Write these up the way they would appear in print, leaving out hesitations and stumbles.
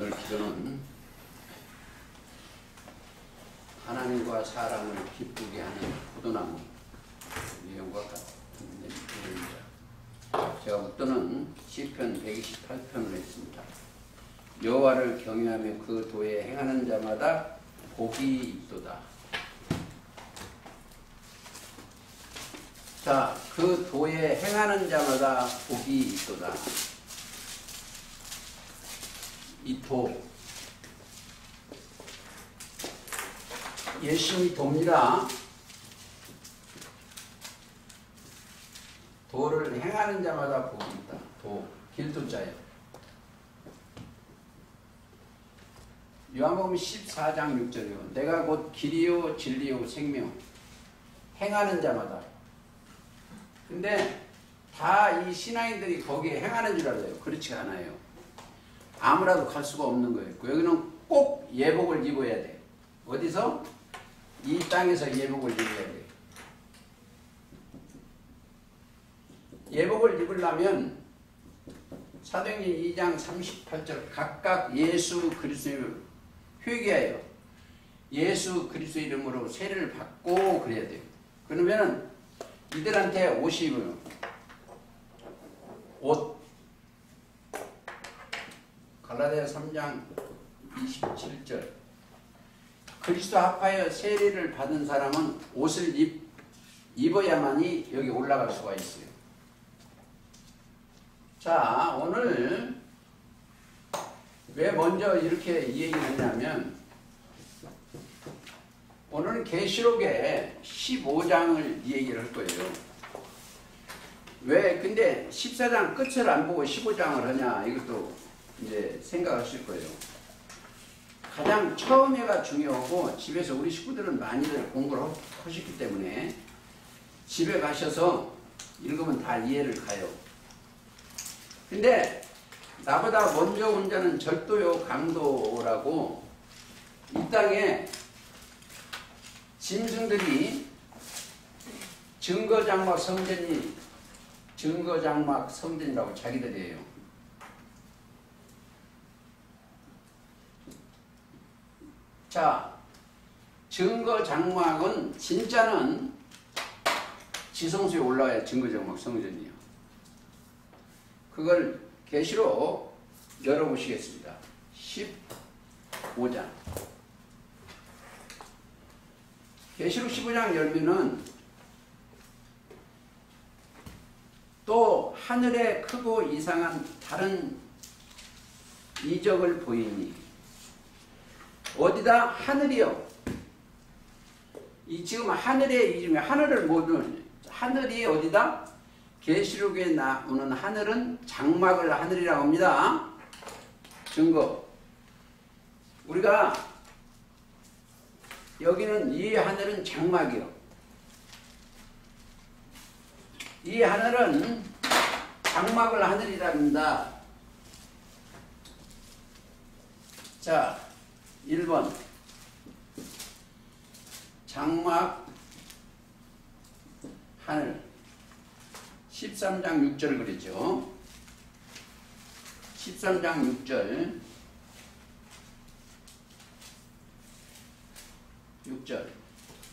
오늘 기도는 하나님과 사람을 기쁘게 하는 포도나무 내용과 같은 내용입니다. 제가 웃도는 시편 128편을 했습니다. 여호와를 경외하며 그 도에 행하는 자마다 복이 있도다. 자, 그 도에 행하는 자마다 복이 있도다. 이 도, 예수님이 돕니다. 도를 행하는 자마다 복이 있다. 도, 길도자예요. 요한복음 14장 6절이요. 내가 곧 길이요 진리요 생명. 행하는 자마다. 근데 다 이 신앙인들이 거기에 행하는 줄 알아요. 그렇지 않아요. 아무라도 갈 수가 없는 거예요. 여기는 꼭 예복을 입어야 돼. 어디서? 이 땅에서 예복을 입어야 돼. 예복을 입으려면 사도행전 2장 38절 각각 예수 그리스도를 회개하여 예수 그리스도 이름으로 세례를 받고 그래야 돼요. 그러면은 이들한테 옷이 입어요. 옷. 갈라디아 3장 27절 그리스도 합하여 세례를 받은 사람은 옷을 입어야만이 여기 올라갈 수가 있어요. 자, 오늘 왜 먼저 이렇게 이 얘기를 했냐면 오늘은 계시록의 15장을 이 얘기를 할 거예요. 왜 근데 14장 끝을 안 보고 15장을 하냐 이것도 이제 생각하실 거예요. 가장 처음에가 중요하고 집에서 우리 식구들은 많이들 공부를 하셨기 때문에 집에 가셔서 읽으면 다 이해를 가요. 근데 나보다 먼저 온 자는 절도요 강도라고 이 땅에 짐승들이 증거장막 성전이라고 자기들이 해요. 자, 증거장막은 진짜는 지성소에 올라가야 증거장막 성전이에요. 그걸 계시록 열어보시겠습니다. 15장. 계시록 15장 열면은 또 하늘에 크고 이상한 다른 이적을 보이니 어디다? 하늘이요. 이 지금 하늘의 이름이 하늘을 모든 하늘이 어디다? 계시록에 나오는 하늘은 장막을 하늘이라고 합니다. 증거. 우리가 여기는 이 하늘은 장막이요. 이 하늘은 장막을 하늘이랍니다. 자, 1번 장막 하늘 13장 6절 그랬죠. 13장 6절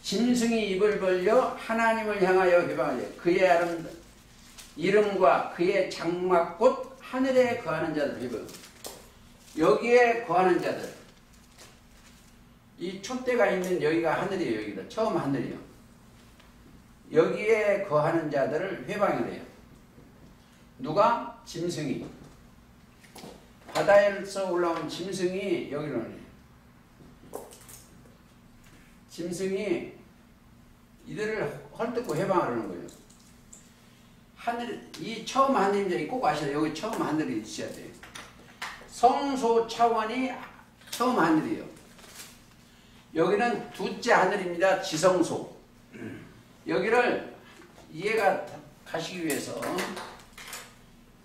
짐승이 입을 벌려 하나님을 향하여 회방하여 그의 이름과 그의 장막 곧 하늘에 거하는 자들 회방. 여기에 거하는 자들 이 촛대가 있는 여기가 하늘이에요. 여기다 처음 하늘이요. 여기에 거하는 자들을 회방을 해요. 누가? 짐승이. 바다에서 올라온 짐승이 여기로 해요. 짐승이 이들을 헐뜯고 회방하는 거예요. 하늘, 이 처음 하늘인지 꼭 아셔야 돼요. 여기 처음 하늘이 있어야 돼요. 성소 차원이 처음 하늘이에요. 여기는 둘째 하늘입니다. 지성소. 여기를 이해가 가시기 위해서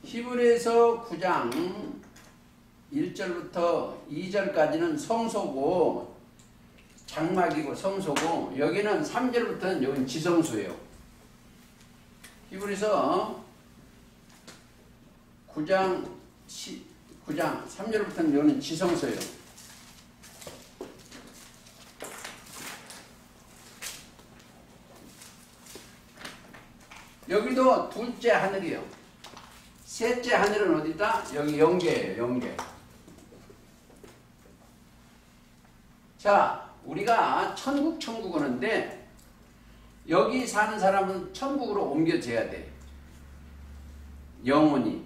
히브리서 9장 1절부터 2절까지는 성소고 장막이고 성소고 여기는 3절부터는 여기는 지성소예요. 히브리서 9장 9장 3절부터는 요는 지성소예요. 여기도 둘째 하늘이요. 셋째 하늘은 어디다? 여기 영계예요. 영계. 자, 우리가 천국 오는데 여기 사는 사람은 천국으로 옮겨져야 돼. 영혼이.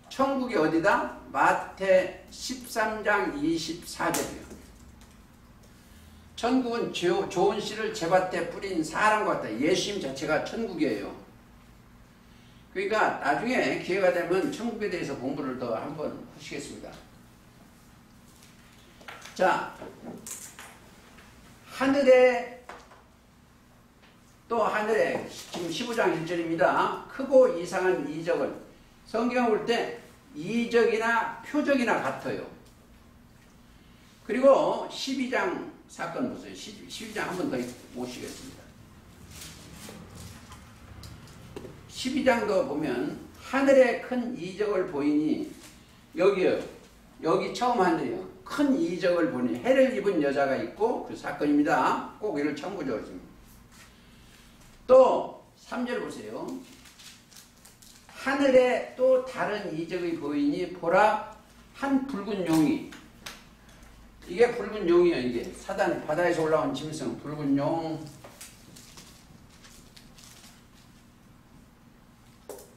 천국이 어디다? 마태 13장 24절이에요. 천국은 좋은 씨를 제밭에 뿌린 사람과 같다. 예수님 자체가 천국이에요. 그러니까 나중에 기회가 되면 천국에 대해서 공부를 더 한번 하시겠습니다. 자, 하늘에 지금 15장 1절입니다. 크고 이상한 이적을 성경을 볼 때 이적이나 표적이나 같아요. 그리고 12장 사건 보세요. 12장 한 번 더 모시겠습니다. 12장도 보면 하늘에 큰 이적을 보이니 여기요. 여기 처음 하늘이요. 큰 이적을 보니 해를 입은 여자가 있고 그 사건입니다. 꼭 이를 참고적으로 씁니다. 또 3절 보세요. 하늘에 또 다른 이적이 보이니 보라 한 붉은 용이 이게 붉은 용이에요. 이게 사단 바다에서 올라온 짐승 붉은 용.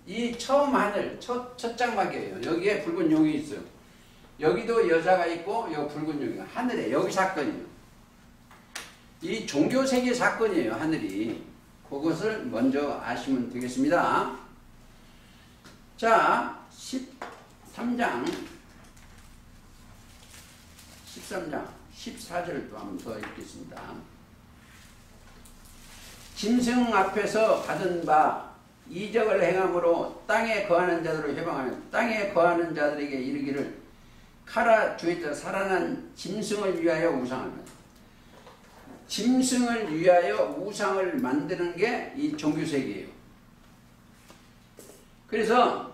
이 처음 하늘 첫 장막이에요. 여기에 붉은 용이 있어요. 여기도 여자가 있고 여기 붉은 용이 하늘에 여기 사건이에요. 이 종교 세계 사건이에요. 하늘이. 그것을 먼저 아시면 되겠습니다. 자, 13장 14절 또 한 번 더 읽겠습니다. 짐승 앞에서 받은 바 이적을 행함으로 땅에 거하는 자들을 해방하는 땅에 거하는 자들에게 이르기를 카라 주에서 살아난 짐승을 위하여 우상하는 짐승을 위하여 우상을 만드는 게 이 종교세계예요. 그래서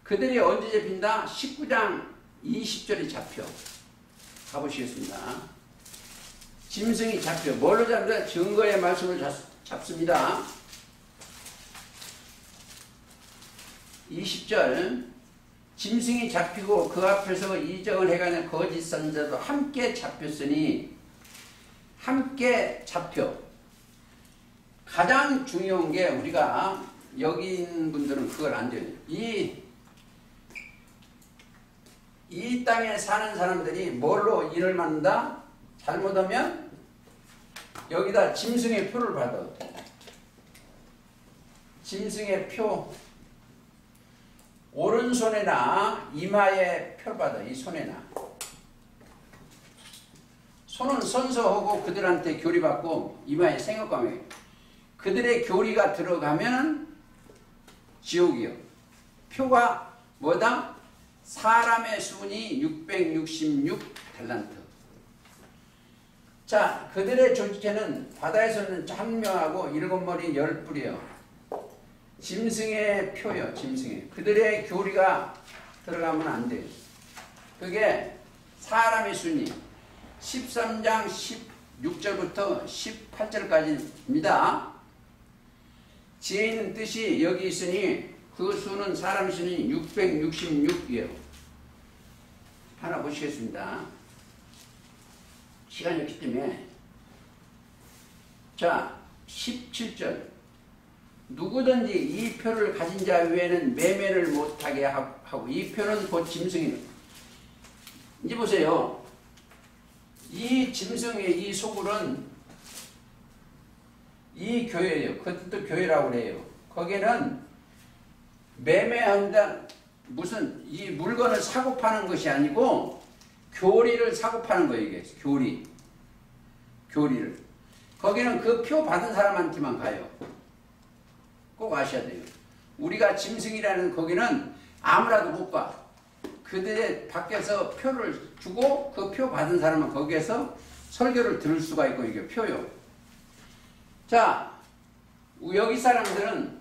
그들이 언제 잡힌다? 19장 20절에 잡혀. 가보시겠습니다. 짐승이 잡혀. 뭘로 잡는다? 증거의 말씀을 잡습니다. 20절 짐승이 잡히고 그 앞에서 이적을 해가는 거짓 선자도 함께 잡혔으니 함께 잡혀. 가장 중요한 게 우리가 여기 있는 분들은 그걸 안 돼요. 이 땅에 사는 사람들이 뭘로 일을 만든다? 잘못하면 여기다 짐승의 표를 받아. 짐승의 표. 오른손에나 이마에 표 받아. 이 손에나. 손은 선서하고 그들한테 교리받고 이마에 생업감에 그들의 교리가 들어가면 지옥이요. 표가 뭐다? 사람의 수분이 666달란트. 자, 그들의 존재는 바다에서는 한 명하고 7머리 10뿔이요. 짐승의 표요. 짐승의. 그들의 교리가 들어가면 안 돼요. 그게 사람의 순위. 13장 16절부터 18절까지입니다. 지혜 있는 뜻이 여기 있으니 그 수는 사람의 수는 666이에요. 하나 보시겠습니다. 시간이 없기 때문에. 자, 17절. 누구든지 이 표를 가진 자 외에는 매매를 못하게 하고 이 표는 곧 짐승이에요. 이제 보세요. 이 짐승의 이 소굴은 이 교회예요. 그것도 교회라고 그래요. 거기는 매매한다. 무슨 이 물건을 사고 파는 것이 아니고 교리를 사고 파는 거예요. 이게 교리를. 거기는 그 표 받은 사람한테만 가요. 꼭 아셔야 돼요. 우리가 짐승이라는 거기는 아무라도 못 가. 그들의 밖에서 표를 주고 그 표 받은 사람은 거기에서 설교를 들을 수가 있고 이게 표요. 자, 여기 사람들은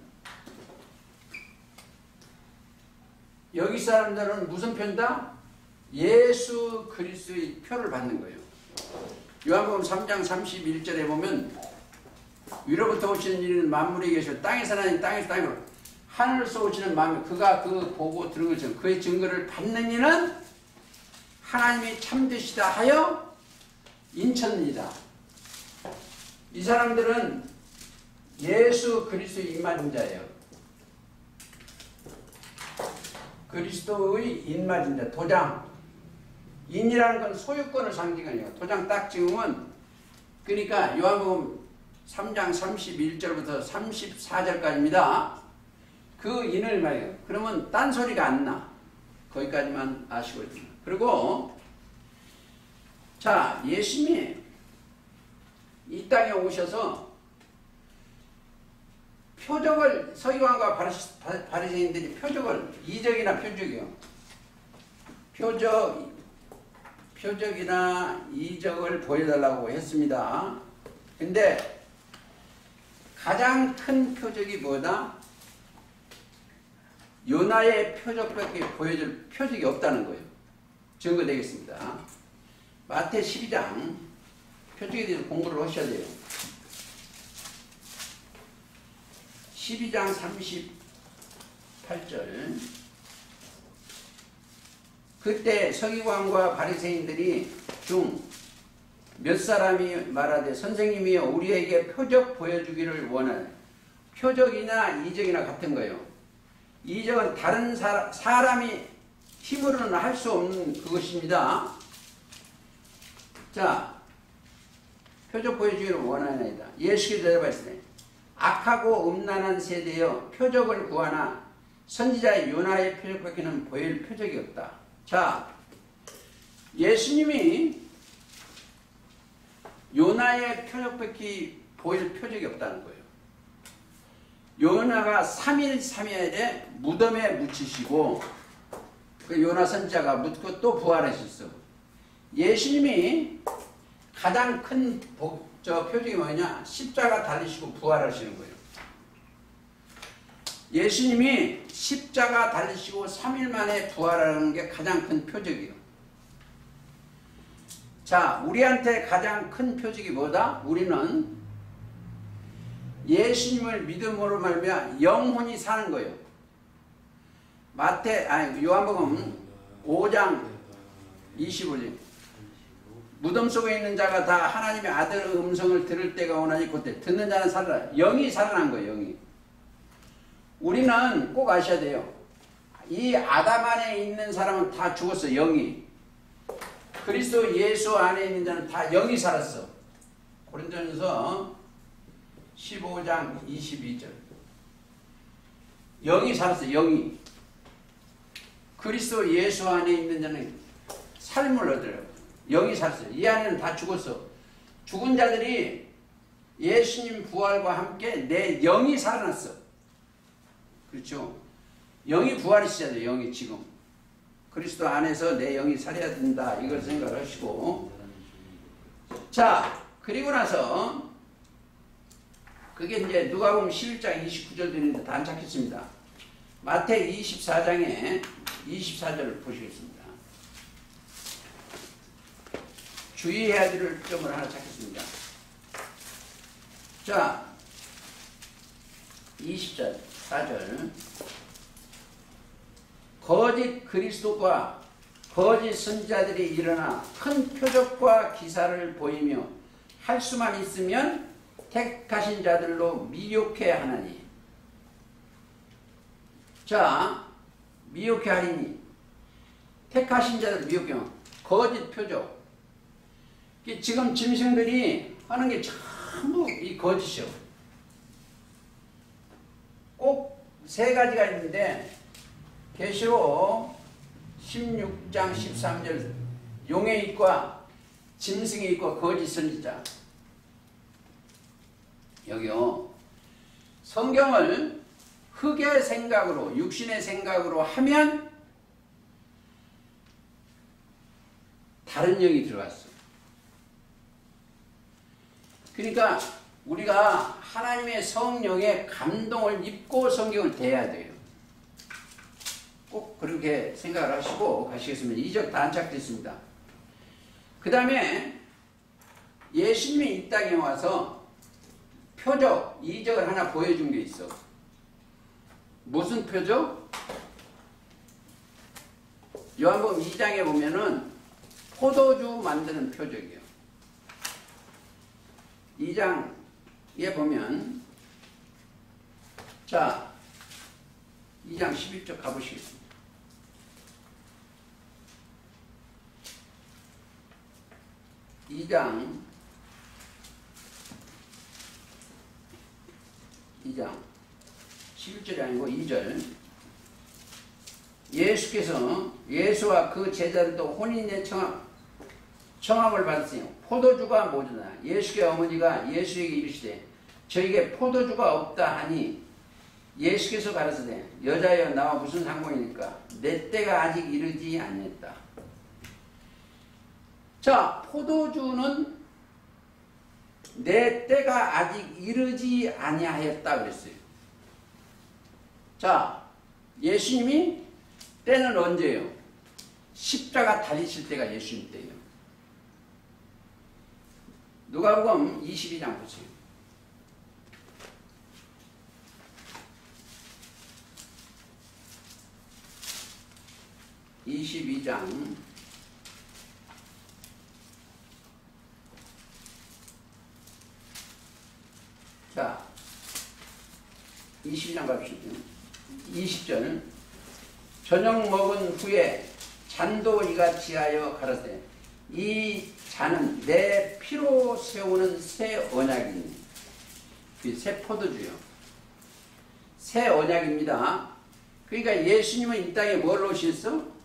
여기 사람들은 무슨 표다? 예수 그리스도의 표를 받는 거예요. 요한복음 3장 31절에 보면 위로부터 오시는 이는 만물에 계시고 땅에서 나니 땅에서 땅으로 하늘에서 오시는 만물 그가 그 보고 들은 것처럼 그의 증거를 받는 이는 하나님이 참되시다 하여 인쳤느니라. 이 사람들은 예수 그리스도의 인맞은 자예요. 그리스도의 인맞은 자, 도장. 인이라는 건 소유권을 상징하니까 도장 딱 찍으면, 그러니까 요한복음 3장 31절부터 34절까지입니다. 그 인을 말해요. 그러면 딴소리가 안 나. 거기까지만 아시고 있습니다. 그리고 자, 예수님이 이 땅에 오셔서 표적을, 서기관과 바리새인들이 표적을, 이적이나 표적이요. 표적이나 이적을 보여달라고 했습니다. 근데 가장 큰 표적이 뭐다? 요나의 표적밖에 보여줄 표적이 없다는 거예요. 증거되겠습니다. 마태 12장 표적에 대해서 공부를 하셔야 돼요. 12장 38절. 그때 서기관과 바리새인들이 중 몇 사람이 말하되 선생님이여 우리에게 표적 보여주기를 원하네. 표적이나 이적이나 같은 거예요. 이적은 다른 사람이 힘으로는 할 수 없는 그것입니다. 자, 표적 보여주기를 원하나이다. 예수께서 대답하시되 악하고 음란한 세대여 표적을 구하나 선지자의 요나의 표적밖에는 보일 표적이 없다. 자, 예수님이 요나의 표적밖에 보일 표적이 없다는 거예요. 요나가 3일 3일에 무덤에 묻히시고 그 요나 선지자가 묻고 또 부활하셨어. 예수님이 가장 큰 표적이 뭐냐? 십자가 달리시고 부활하시는 거예요. 예수님이 십자가 달리시고 3일 만에 부활하는 게 가장 큰 표적이에요. 자, 우리한테 가장 큰 표적이 뭐다? 우리는 예수님을 믿음으로 말미암아 영혼이 사는 거예요. 요한복음 5장 25절. 무덤 속에 있는 자가 다 하나님의 아들의 음성을 들을 때가 오나니 그때 듣는 자는 살아나. 영이 살아난 거예요. 영이. 우리는 꼭 아셔야 돼요. 이 아담 안에 있는 사람은 다 죽었어. 영이. 그리스도 예수 안에 있는 자는 다 영이 살았어. 고린도전서 15장 22절. 영이 살았어. 영이. 그리스도 예수 안에 있는 자는 삶을 얻어요. 영이 살았어. 이 안에는 다 죽었어. 죽은 자들이 예수님 부활과 함께 내 영이 살아났어. 그렇죠? 영이 부활이시잖아요. 영이 지금. 그리스도 안에서 내 영이 살아야 된다. 이걸 생각하시고. 자, 그리고 나서 그게 이제 누가복음 11장 29절 되는데 다 안 찾겠습니다. 마태 24장에 24절을 보시겠습니다. 주의해야 될 점을 하나 찾겠습니다. 자, 20절 4절. 거짓 그리스도과 거짓 선지자들이 일어나 큰 표적과 기사를 보이며 할 수만 있으면 택하신 자들로 미혹해 하나니. 자, 미혹해 하리니 택하신 자들 미혹해. 거짓 표적. 지금 짐승들이 하는 게 전부 이 거짓이요. 꼭 세 가지가 있는데 계시록 16장 13절 용의 입과 짐승의 입과 거짓 선지자. 여기요. 성경을 흙의 생각으로 육신의 생각으로 하면 다른 영이 들어갔어. 그러니까 우리가 하나님의 성령의 감동을 입고 성경을 대해야 돼요. 꼭 그렇게 생각을 하시고 가시겠습니다. 이적 다 안착되어 있습니다. 그 다음에 예수님이 이 땅에 와서 표적, 이적을 하나 보여준 게 있어. 무슨 표적? 요한복음 2장에 보면은 포도주 만드는 표적이에요. 2장에 보면, 자, 2장 11절 가보시겠습니다. 2장 11절이 아니고 2절. 예수께서 예수와 그 제자들도 혼인의 청함을 받았으니 포도주가 모자라. 예수의 어머니가 예수에게 이르시되 저에게 포도주가 없다 하니 예수께서 가라사대 여자여 나와 무슨 상관이니까 내 때가 아직 이르지 아니했다. 자, 포도주는 내 때가 아직 이르지 아니하였다 그랬어요. 자, 예수님이 때는 언제예요? 십자가 달리실 때가 예수님 때예요. 누가복음 22장 보세요. 22장 자 22장 갑시다. 20절 저녁 먹은 후에 잔도 이같이 하여 가라사대 이 잔은 내 피로 세우는 새 언약이니 새 포도주요. 새 언약입니다. 그러니까 예수님은 이 땅에 뭘 오셨어?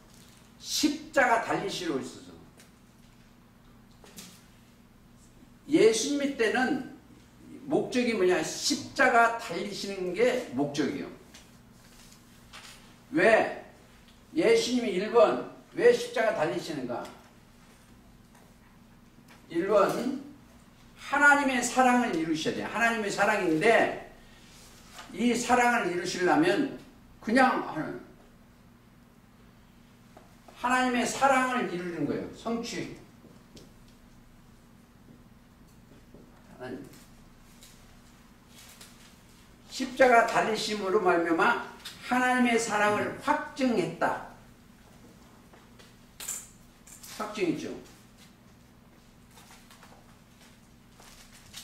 십자가 달리시러 오셨어. 예수님 때는 목적이 뭐냐? 십자가 달리시는 게 목적이에요. 왜? 예수님이 1번 왜 십자가 달리시는가? 1번 하나님의 사랑을 이루셔야 돼요. 하나님의 사랑인데 이 사랑을 이루시려면 그냥 하나님의 사랑을 이루는 거예요. 성취. 하나님. 십자가 달리심으로 말미암아 하나님의 사랑을 확증했다. 확증이죠.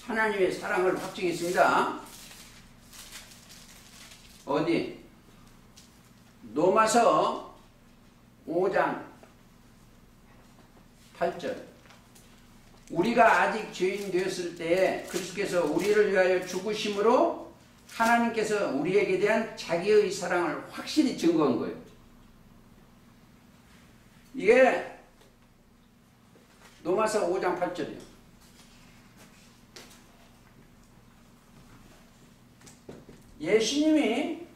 하나님의 사랑을 확증했습니다. 어디? 로마서 5장 8절 우리가 아직 죄인 되었을 때에 그리스도께서 우리를 위하여 죽으심으로 하나님께서 우리에게 대한 자기의 사랑을 확실히 증거한 거예요. 이게 로마서 5장 8절이에요. 예수님이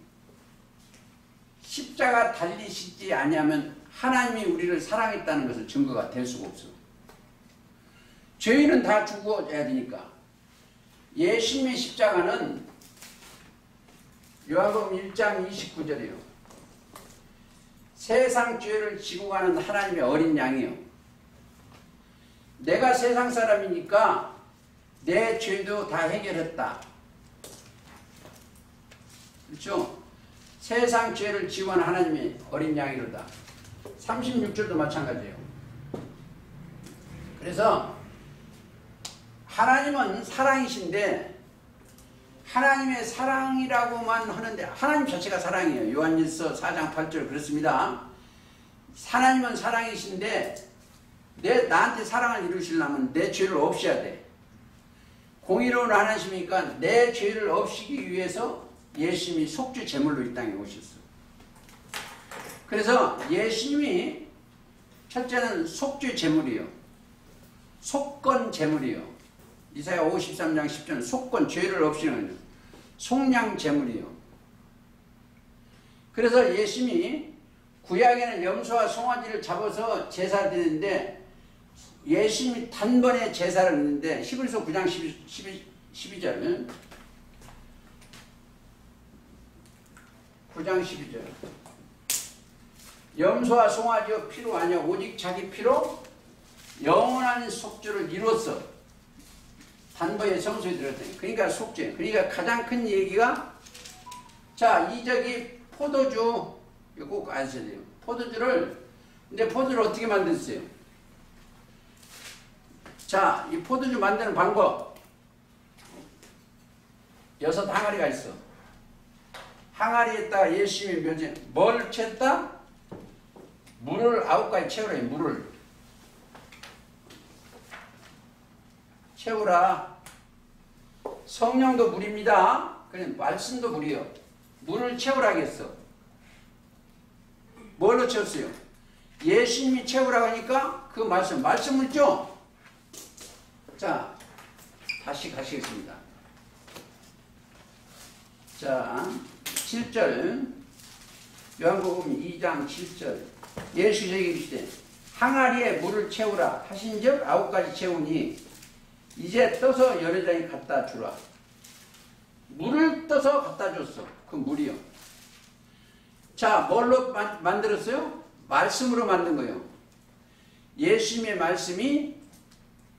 십자가 달리시지 아니하면 하나님이 우리를 사랑했다는 것을 증거가 될 수가 없어. 죄인은 다 죽어야 되니까. 예수님의 십자가는 요한복음 1장 29절이에요. 세상 죄를 지고 가는 하나님의 어린 양이에요. 내가 세상 사람이니까 내 죄도 다 해결했다. 그렇죠? 세상 죄를 지고 가는 하나님의 어린 양이로다. 36절도 마찬가지예요. 그래서 하나님은 사랑이신데 하나님의 사랑이라고만 하는데 하나님 자체가 사랑이에요. 요한일서 4장 8절 그렇습니다. 하나님은 사랑이신데 나한테 사랑을 이루시려면 내 죄를 없애야 돼. 공의로운 하나님이니까 내 죄를 없애기 위해서 예수님이 속죄 제물로 이 땅에 오셨어. 그래서 예수님이 첫째는 속죄 제물이에요. 속건 제물이에요. 이사야 53장 10절 속건 죄를 없애는 속량 제물이에요. 그래서 예수님이 구약에는 염소와 송아지를 잡아서 제사 드리는데 예수님이 단번에 제사를 했는데 히브리서 9장 12절 9장 12절 염소와 송아지여 피로 아니야 오직 자기 피로 영원한 속죄를 이뤘어. 단번에 성소에 들었더니. 그러니까 속죄. 그러니까 가장 큰 얘기가 자, 이적이 포도주 이거 꼭 아셔야 돼요. 포도주를 근데 포도주를 어떻게 만들었어요? 자, 이 포도주 만드는 방법 6 항아리가 있어. 항아리에다가 열심히 뭘 챘다? 물을 9가지 채우라. 물을 채우라. 성령도 물입니다. 그냥 말씀도 물이요. 물을 채우라겠어. 뭘로 채웠어요? 예수님이 채우라고 하니까 그 말씀 묻죠? 자, 다시 가시겠습니다. 자, 7절 요한복음 2장 7절 예수께서 이르시되 항아리에 물을 채우라 하신즉 9가지 채우니 이제 떠서 여러 장에 갖다 주라. 물을 떠서 갖다 줬어. 그 물이요. 자, 뭘로 만들었어요? 말씀으로 만든 거예요. 예수님의 말씀이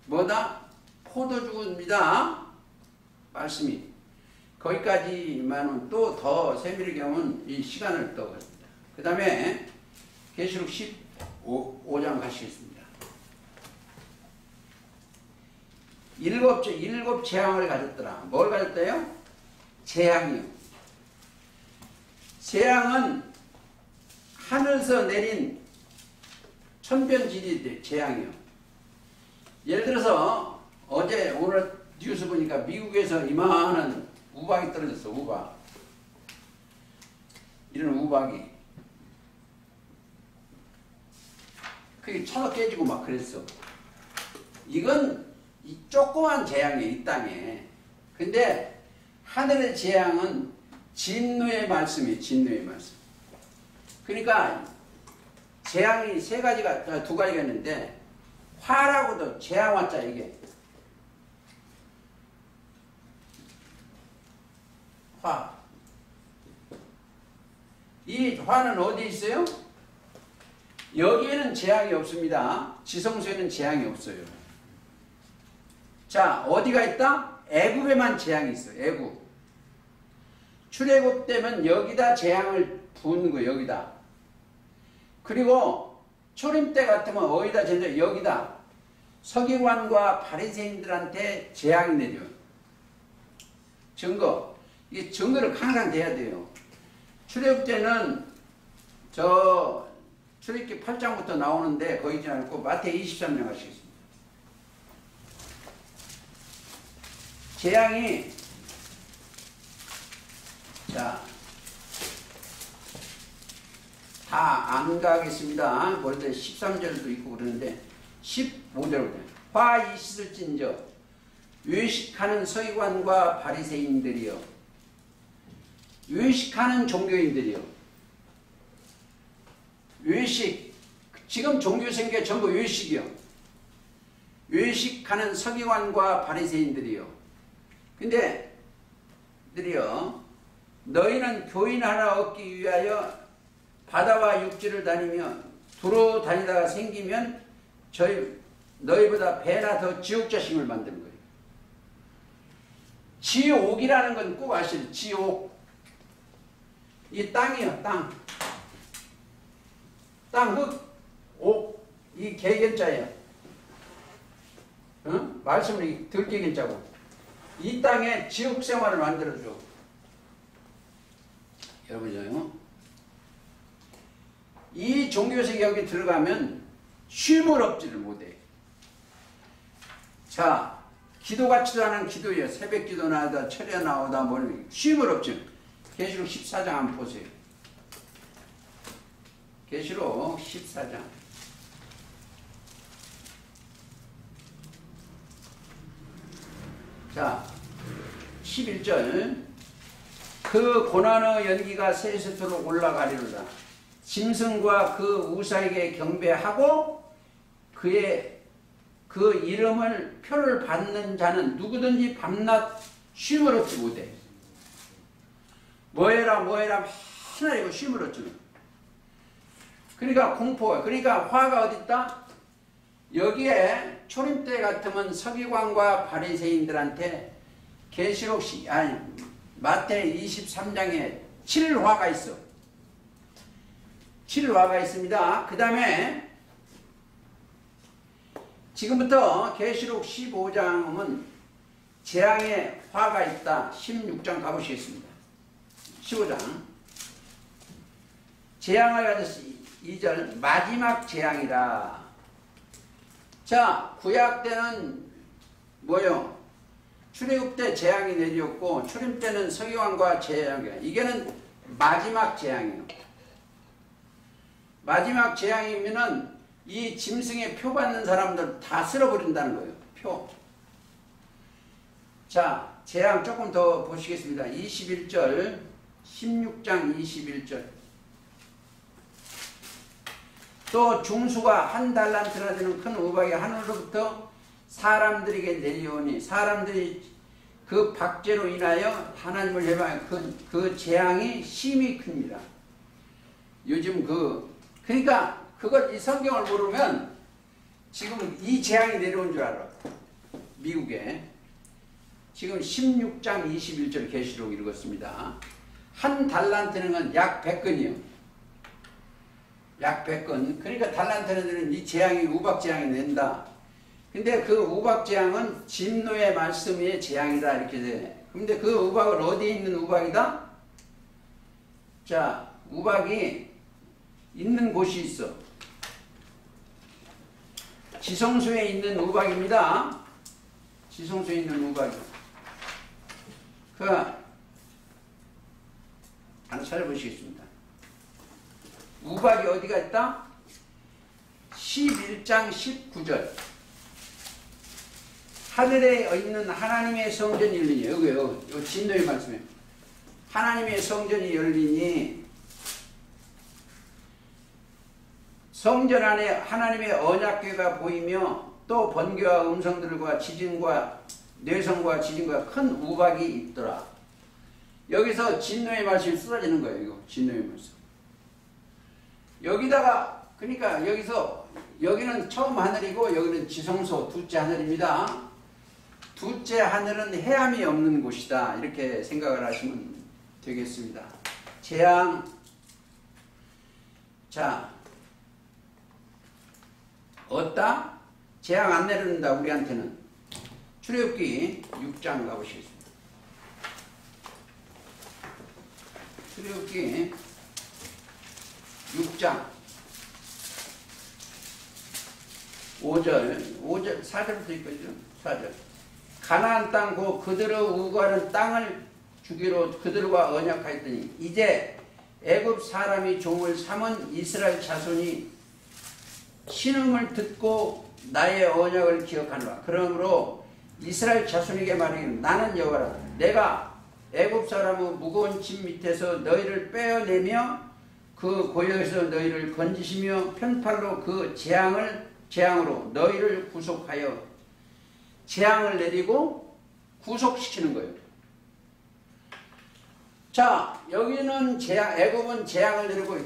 뭐다? 포도주입니다. 말씀이. 거기까지만은 또 더 세밀하게 하면 이 시간을 또 갖습니다. 그 다음에 계시록 15장 가시겠습니다. 일곱 재앙을 가졌더라. 뭘 가졌대요? 재앙이요. 재앙은 하늘에서 내린 천변질이 재앙이요. 예를 들어서 어제 오늘 뉴스 보니까 미국에서 이만한 우박이 떨어졌어. 우박. 이런 우박이. 그게 쳐서 깨지고 막 그랬어. 이건 이 조그만 재앙이에요. 이 땅에. 근데 하늘의 재앙은 진노의 말씀이에요. 진노의 말씀. 그러니까 재앙이 2가지가 있는데 화라고도 재앙 화자 이게. 화. 이 화는 어디 있어요? 여기에는 재앙이 없습니다. 지성소에는 재앙이 없어요. 자, 어디가 있다? 애굽에만 재앙이 있어요. 애굽. 출애굽 때면 여기다 재앙을 부은 거예요. 여기다. 그리고 초림 때 같으면 어디다 재앙? 여기다. 서기관과 바리새인들한테 재앙이 내려요. 증거. 이 증거를 항상 돼야 돼요. 출애굽 때는 출애굽기 8장부터 나오는데 거기 있지 않고 마태복음 23장 가시겠습니다. 재앙이 자, 다 안 가겠습니다. 원래 13절도 있고 그러는데 15절부터 화 있을진저 외식하는 서기관과 바리새인들이여. 외식하는 종교인들이요. 외식. 지금 종교 생계 전부 외식이요. 외식하는 서기관과 바리새인들이요. 근데 들이요. 너희는 교인 하나 얻기 위하여 바다와 육지를 다니며 두루 다니다가 생기면 너희보다 배나 더 지옥 자식을 만드는 거예요. 지옥이라는 건 꼭 아시죠? 지옥. 이 땅이요, 땅. 땅, 흙, 옥. 이 개견자예요. 어? 말씀은 들개견자고. 이 땅에 지옥 생활을 만들어줘. 여러분요. 이 종교색이 여기 들어가면 쉼을 얻지를 못해. 자, 기도같지도 않은 기도예요. 새벽 기도나 하다, 철야 나오다, 뭘 쉼을 얻지. 계시록 14장 한번 보세요. 계시록 14장. 자, 11절. 그 고난의 연기가 세세토록 올라가리로다. 짐승과 그 우사에게 경배하고 그 이름을 표를 받는 자는 누구든지 밤낮 쉼을 얻지 못해. 뭐해라 하나이고 쉼을 얻지. 그러니까 공포가, 그러니까 화가 어디 있다? 여기에 초림 때 같으면 서기관과 바리새인들한테 계시록 마태 23장에 7화가 있어. 7화가 있습니다. 그 다음에 지금부터 계시록 15장은 재앙의 화가 있다. 16장 가보시겠습니다. 15장 재앙을 가져서 2절 마지막 재앙이라. 자, 구약 때는 뭐요? 출애굽 때 재앙이 내렸고 초림 때는 서기관과 재앙이야. 이게는 마지막 재앙이에요. 마지막 재앙이면은 이 짐승의 표 받는 사람들 다 쓸어버린다는 거예요. 표. 자, 재앙 조금 더 보시겠습니다. 21절, 16장 21절. 또 중수가 한 달란트나 되는 큰 우박이 하늘로부터 사람들에게 내려오니 사람들이 그 박죄로 인하여 하나님을 해봐요. 그 재앙이 심히 큽니다. 요즘 그러니까 그걸 이 성경을 모르면 지금 이 재앙이 내려온 줄 알아. 미국에. 지금 16장 21절 계시록 읽었습니다. 한 달란트는 약 100건이요. 약 100건. 그러니까 달란트는 이 재앙이 우박 재앙이 낸다. 근데 그 우박 재앙은 진노의 말씀의 재앙이다 이렇게 돼. 근데 그 우박은 어디에 있는 우박이다? 자, 우박이 있는 곳이 있어. 지성소에 있는 우박입니다. 지성소에 있는 우박이. 하나 찾아보시겠습니다. 우박이 어디가 있다? 11장 19절. 하늘에 있는 하나님의 성전이 열리니, 여기요, 진노의 말씀이에요. 하나님의 성전이 열리니, 성전 안에 하나님의 언약궤가 보이며, 또 번개와 음성들과 지진과 뇌성과 지진과 큰 우박이 있더라. 여기서 진노의 말씀이 쏟아지는 거예요, 이거. 진노의 말씀. 여기다가, 그러니까 여기는 처음 하늘이고, 여기는 지성소, 둘째 하늘입니다. 둘째 하늘은 해함이 없는 곳이다. 이렇게 생각을 하시면 되겠습니다. 재앙. 자, 어따? 재앙 안 내려온다, 우리한테는. 출애굽기 6장 가보시겠습니다. 출애굽기 6장 5절, 4절부터 있거든요. 4절. 가나안 땅 곧 그들의 우거하는 땅을 주기로 그들과 언약하였더니 이제 애굽 사람이 종을 삼은 이스라엘 자손이 신음을 듣고 나의 언약을 기억하노라. 그러므로 이스라엘 자손에게 말하기를 나는 여호와라. 내가 애굽 사람의 무거운 짐 밑에서 너희를 빼어내며 그 고역에서 너희를 건지시며 편팔로 그 재앙으로 너희를 구속하여 재앙을 내리고 구속시키는 거예요. 자, 여기는 애굽은 재앙을 내리고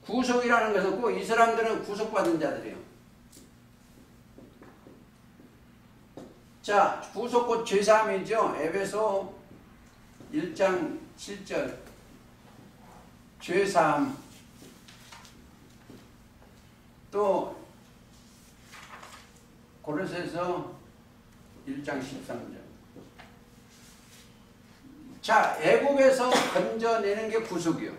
구속이라는 것은 꼭 이 사람들은 구속받은 자들이에요. 자, 구속 곧 죄사함이죠. 에베소 1장 7절 죄사함. 또 고린도서 1장 13절. 자, 애굽에서 건져내는 게 구속이요.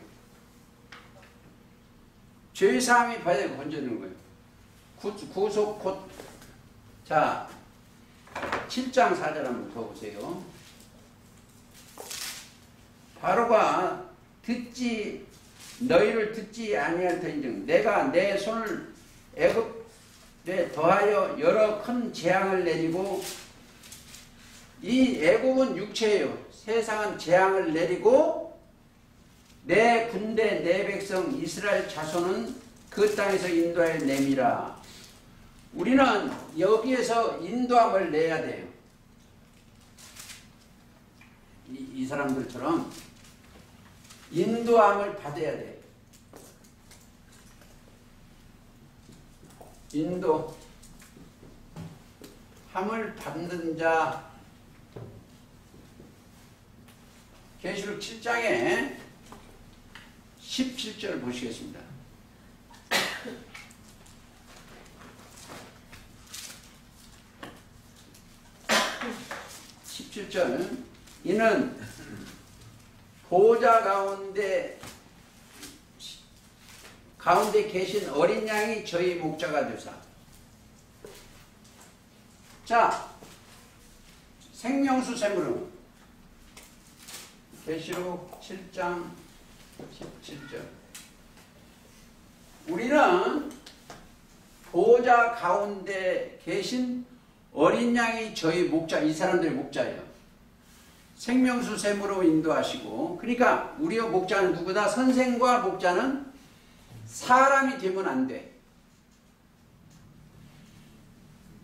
죄사함이 받아야 건져내는 거예요. 구속 곧. 자, 7장 4절 한번 더 보세요. 바로가 너희를 듣지 아니할 터인즉 내가 내 손을 애굽에 더하여 여러 큰 재앙을 내리고, 이 애굽은 육체예요. 세상은 재앙을 내리고 내 군대 내 백성 이스라엘 자손은 그 땅에서 인도하여 내미라. 우리는 여기에서 인도함을 내야 돼요. 이 사람들처럼 인도함을 받아야 돼. 인도 함을 받는 자. 계시록 7장에 17절 보시겠습니다. 17절. 이는 보좌 가운데 계신 어린 양이 저희 목자가 되사. 자, 생명수 샘물은 계시록 7장 17절. 우리는 보좌 가운데 계신 어린 양이 저희 목자, 이 사람들의 목자예요. 생명수 샘으로 인도하시고, 그러니까 우리의 목자는 누구다? 선생과 목자는 사람이 되면 안 돼.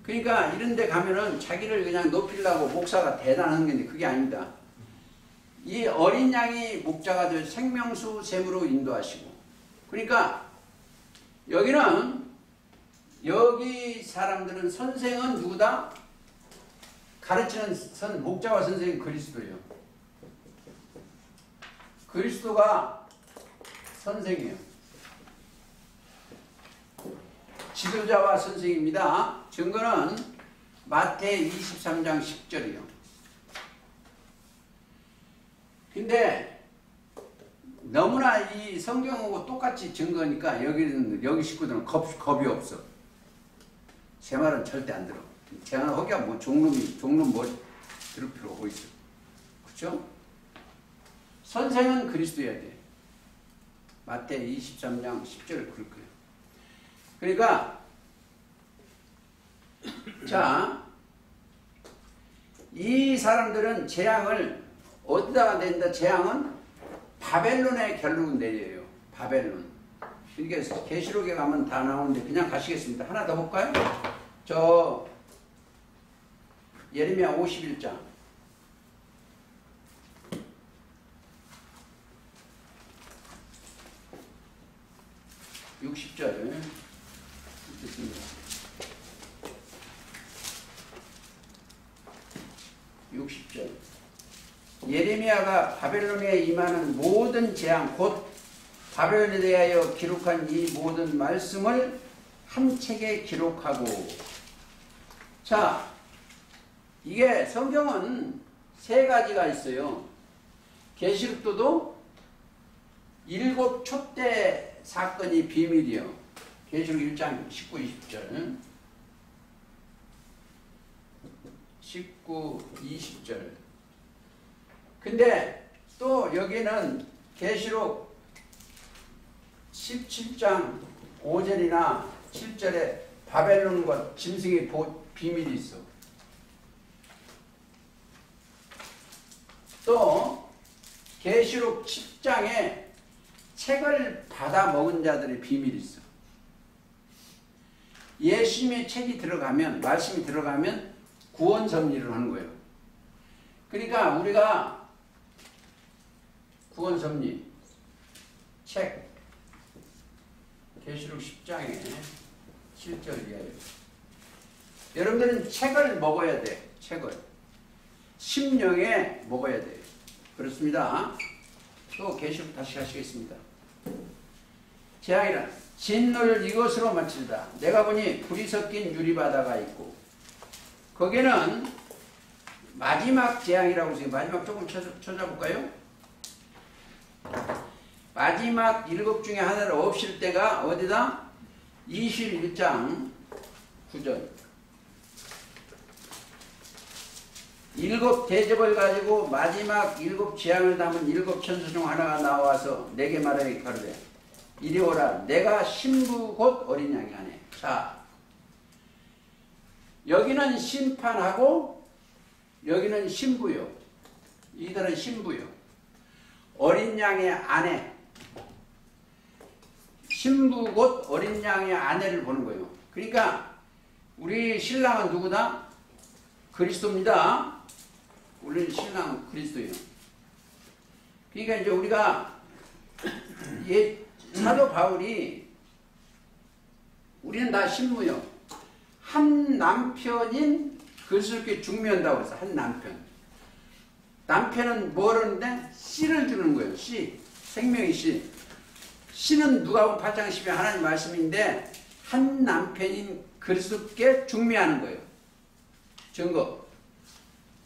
그러니까 이런 데 가면은 자기를 그냥 높이려고 목사가 대단한 건데 그게 아닙니다. 이 어린 양이 목자가 되어 생명수 샘으로 인도하시고, 그러니까 여기 사람들은 선생은 누구다? 가르치는 목자와 선생은 그리스도예요. 그리스도가 선생이에요. 지도자와 선생입니다. 증거는 마태 23장 10절이요. 근데 너무나 이 성경하고 똑같이 증거니까 여기 식구들은 겁이 없어. 제 말은 절대 안 들어. 제 말 허기야 뭐 종놈 뭐 들을 필요가 뭐 있어. 그렇죠? 선생은 그리스도여야 돼. 마태 23장 10절을 그럴 거예요. 그러니까 자, 이 사람들은 재앙을 어디다가 낸다? 재앙은 바벨론에 결국은 내려요. 바벨론. 그러니까 계시록에 가면 다 나오는데 그냥 가시겠습니다. 하나 더 볼까요? 저 예레미야 51장. (60절) 듣습니다. 60절. 예레미야가 바벨론에 임하는 모든 재앙 곧 바벨론에 대하여 기록한 이 모든 말씀을 한 책에 기록하고. 자, 이게 성경은 세 가지가 있어요. 계시록도 7 촛대 사건이 비밀이요. 계시록 1장 19, 20절. 19, 20절. 근데 또 여기는 계시록 17장 5절이나 7절에 바벨론과 짐승의 비밀이 있어. 또 계시록 10장에 책을 받아 먹은 자들의 비밀이 있어. 예수님의 책이 들어가면, 말씀이 들어가면 구원 섭리를 하는 거예요. 그러니까 우리가 구원 섭리 책 계시록 10장에 7절 이하예요. 여러분들은 책을 먹어야 돼. 책을 심령에 먹어야 돼. 그렇습니다. 또 계시록 다시 가시겠습니다. 재앙이란 진노를 이것으로 마치다. 내가 보니 불이 섞인 유리바다가 있고, 거기는 마지막 재앙이라고 해서 마지막 조금 찾아볼까요? 마지막 7 중에 하나를 없앨 때가 어디다? 21장 9절. 7 대접을 가지고 마지막 7 재앙을 담은 7 천사 중 하나가 나와서 내게 말하여 가로되 이리 오라. 내가 신부 곧 어린 양이 아네. 자, 여기는 심판하고 여기는 신부요. 이들은 신부요. 어린 양의 아내. 신부 곧 어린 양의 아내를 보는 거예요. 그러니까 우리 신랑은 누구다? 그리스도입니다. 우리 신랑은 그리스도예요. 그러니까 이제 우리가 사도 바울이 우리는 다 신무요. 한 남편인 그리스도께 중매한다고 해서 한 남편. 남편은 뭐라는데? 씨를 주는 거예요. 씨. 생명의 씨. 씨는 누가복음 8장 10에 하나님 말씀인데 한 남편인 그리스도께 중매하는 거예요. 증거.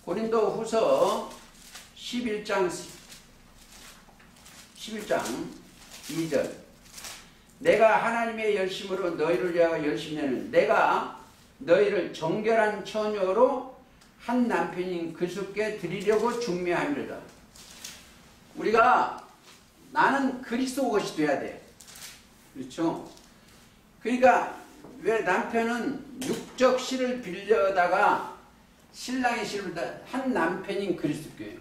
고린도 후서 11장 2절. 내가 하나님의 열심으로 너희를 위하여 열심히 하는 내가 너희를 정결한 처녀로 한 남편인 그리스도께 드리려고 중매함이로다. 우리가 나는 그리스도 것이 돼야 돼. 그렇죠? 그러니까 왜 남편은 육적 씨를 빌려다가 신랑의 씨를 한 남편인 그리스도교예요.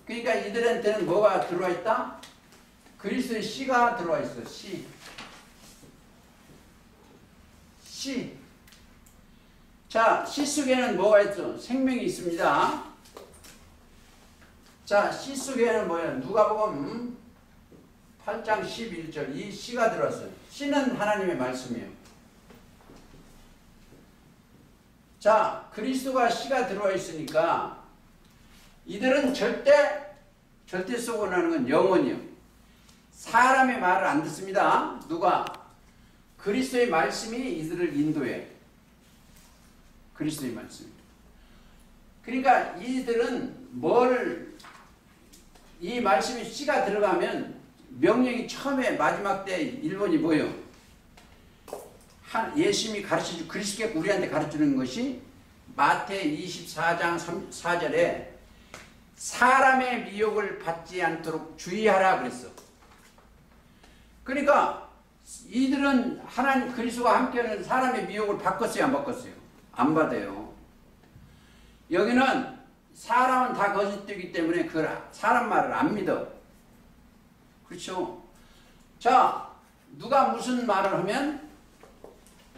그러니까 이들한테는 뭐가 들어와 있다? 그리스도의 씨가 들어와 있어. 씨. 씨. 자, 씨 속에는 뭐가 있어? 생명이 있습니다. 자, 씨 속에는 뭐야? 누가복음 8장 11절 이 씨가 들어왔어요. 씨는 하나님의 말씀이에요. 자, 그리스도가 씨가 들어와 있으니까 이들은 절대 속으로 나는 건 영원이요. 사람의 말을 안 듣습니다. 누가? 그리스도의 말씀이 이들을 인도해. 그리스도의 말씀. 그러니까 이들은 이 말씀이 씨가 들어가면 명령이 처음에 마지막 때 1번이 뭐예요? 예수님이 가르쳐주고 그리스도께 우리한테 가르치는 것이 마태 24장 4절에 사람의 미혹을 받지 않도록 주의하라 그랬어. 그러니까 이들은 하나님 그리스도와 함께하는 사람의 미혹을 바꿨어요, 안 바꿨어요? 안 받아요. 여기는 사람은 다 거짓되기 때문에 그 사람 말을 안 믿어. 그렇죠? 자, 누가 무슨 말을 하면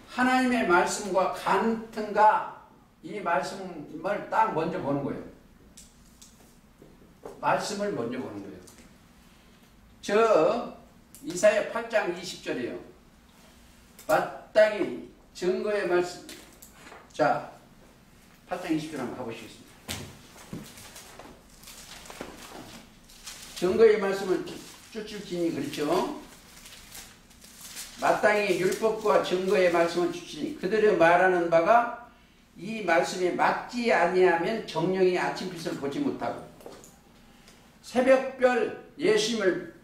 하나님의 말씀과 같은가 이 말씀을 딱 먼저 보는 거예요. 말씀을 먼저 보는 거예요. 저 이사야 8장 20절이에요. 마땅히 증거의 말씀. 자, 8장 20절 한번 가보시겠습니다. 증거의 말씀을 쫓을지니 그렇죠? 마땅히 율법과 증거의 말씀을 쫓으니 그들의 말하는 바가 이 말씀에 맞지 아니하면 정령이 아침빛을 보지 못하고 새벽별 예수님을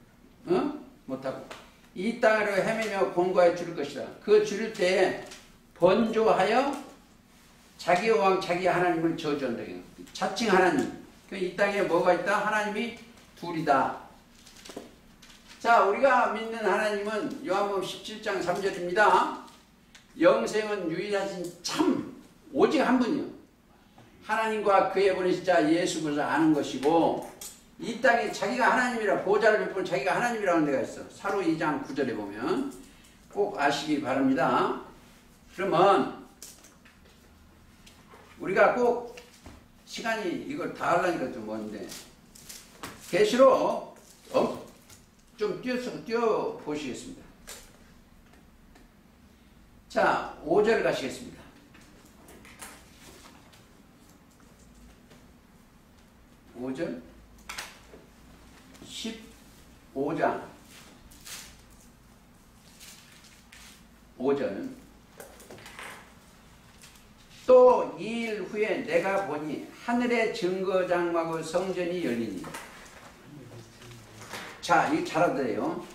못하고 이 땅으로 헤매며 공고하여 줄일 것이다. 그 줄일 때에 번조하여 자기 왕 자기 하나님을 저주한다. 자칭 하나님. 이 땅에 뭐가 있다? 하나님이 둘이다. 자, 우리가 믿는 하나님은 요한복음 17장 3절입니다. 영생은 유일하신 참 오직 한 분이요. 하나님과 그의 보내신 자 예수 그리스도를 아는 것이고 이 땅에 자기가 하나님이라 보좌를 베푸는 자기가 하나님이라는 데가 있어. 사로 2장 9절에 보면 꼭 아시기 바랍니다. 그러면 우리가 꼭 시간이 이걸 다 하려니까 좀 먼데 계시록 좀 띄워 보시겠습니다. 자, 5절 가시겠습니다. 5절 15장 5절 또 2일 후에 내가 보니 하늘의 증거장막의 성전이 열리니. 자, 이거 잘 알아들어요.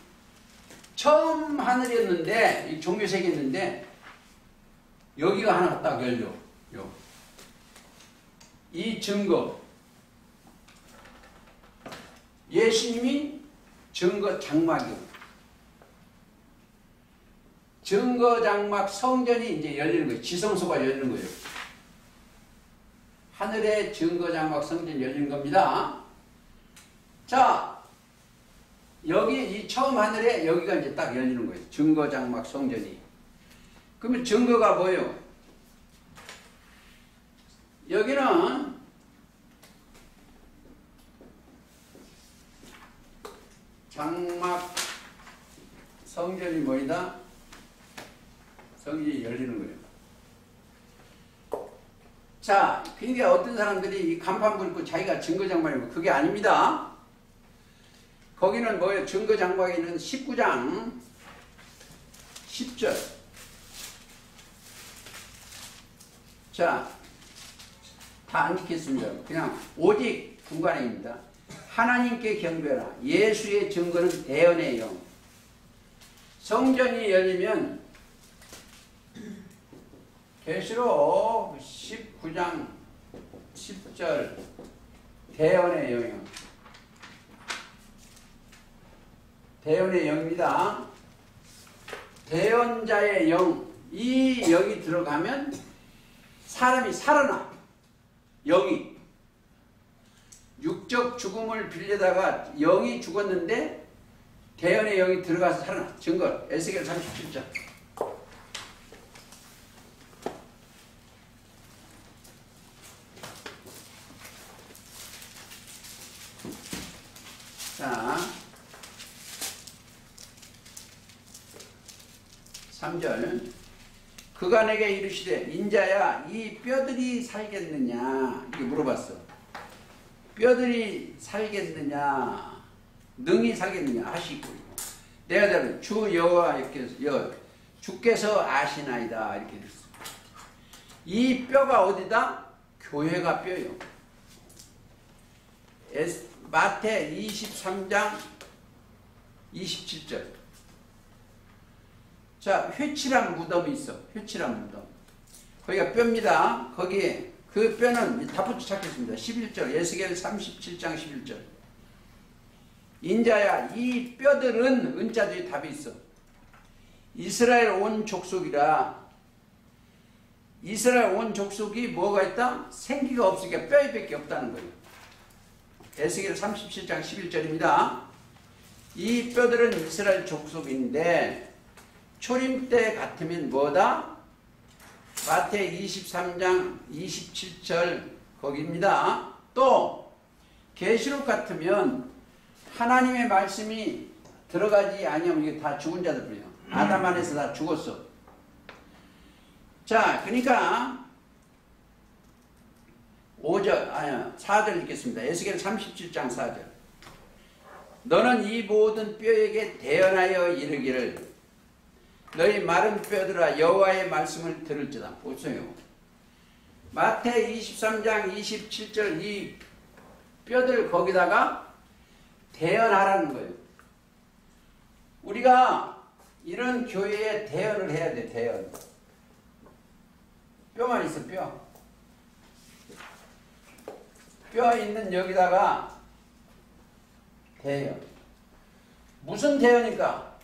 처음 하늘이었는데 이 종교색이었는데 여기가 하나 딱 열려. 이 증거 예수님이 증거 장막이요. 증거 장막 성전이 이제 열리는 거예요. 지성소가 열리는 거예요. 하늘의 증거 장막 성전이 열리는 겁니다. 자, 여기 이 처음 하늘에 여기가 이제 딱 열리는 거예요. 증거 장막 성전이. 그러면 증거가 뭐예요? 여기는 장막 성전이 뭐이다? 성경이 열리는 거예요. 자, 그러니까 어떤 사람들이 이 간판 긁고 자기가 증거장막이고 그게 아닙니다. 거기는 뭐예요? 증거장막에는 19장 10절. 자, 다 안 읽겠습니다. 그냥 오직 중간에입니다. 하나님께 경배하라. 예수의 증거는 대언의 영. 성전이 열리면 계시록 19장 10절 대언의 영이요. 대언의 영입니다. 대언자의 영, 이 영이 들어가면 사람이 살아나. 영이 육적 죽음을 빌려다가 영이 죽었는데 대언의 영이 들어가서 살아나. 증거 에스겔 37장. 자, 3절. 그가 내게 이르시되 인자야 이 뼈들이 살겠느냐 이렇게 물어봤어. 뼈들이 살겠느냐 능히 살겠느냐 하시고 내가 대답해 주 여호와께서 주께서 아시나이다 이렇게 됐어. 이 뼈가 어디다? 교회가 뼈요. 마태 23장 27절. 자, 회칠한 무덤이 있어. 회칠한 무덤. 거기가 뼈입니다. 거기에 그 뼈는 다 붙여 찾겠습니다. 11절. 에스겔 37장 11절. 인자야 이 뼈들은 은자 뒤에 답이 있어. 이스라엘 온 족속이라. 이스라엘 온 족속이 뭐가 있다? 생기가 없으니까 뼈에밖에 없다는 거예요. 에스겔 37장 11절입니다. 이 뼈들은 이스라엘 족속인데 초림 때 같으면 뭐다? 마태 23장 27절 거기입니다. 또 계시록 같으면 하나님의 말씀이 들어가지 아니하면 이게 다 죽은 자들이에요. 아담 안에서 다 죽었어. 자, 그러니까 4절 읽겠습니다. 에스겔 37장 4절. 너는 이 모든 뼈에게 대언하여 이르기를 너희 마른 뼈들아 여호와의 말씀을 들을지다. 보세요. 마태 23장 27절 이 뼈들 거기다가 대언하라는 거예요. 우리가 이런 교회에 대언을 해야 돼. 대언. 뼈만 있어. 뼈 있는 여기다가 대언. 무슨 대언입니까?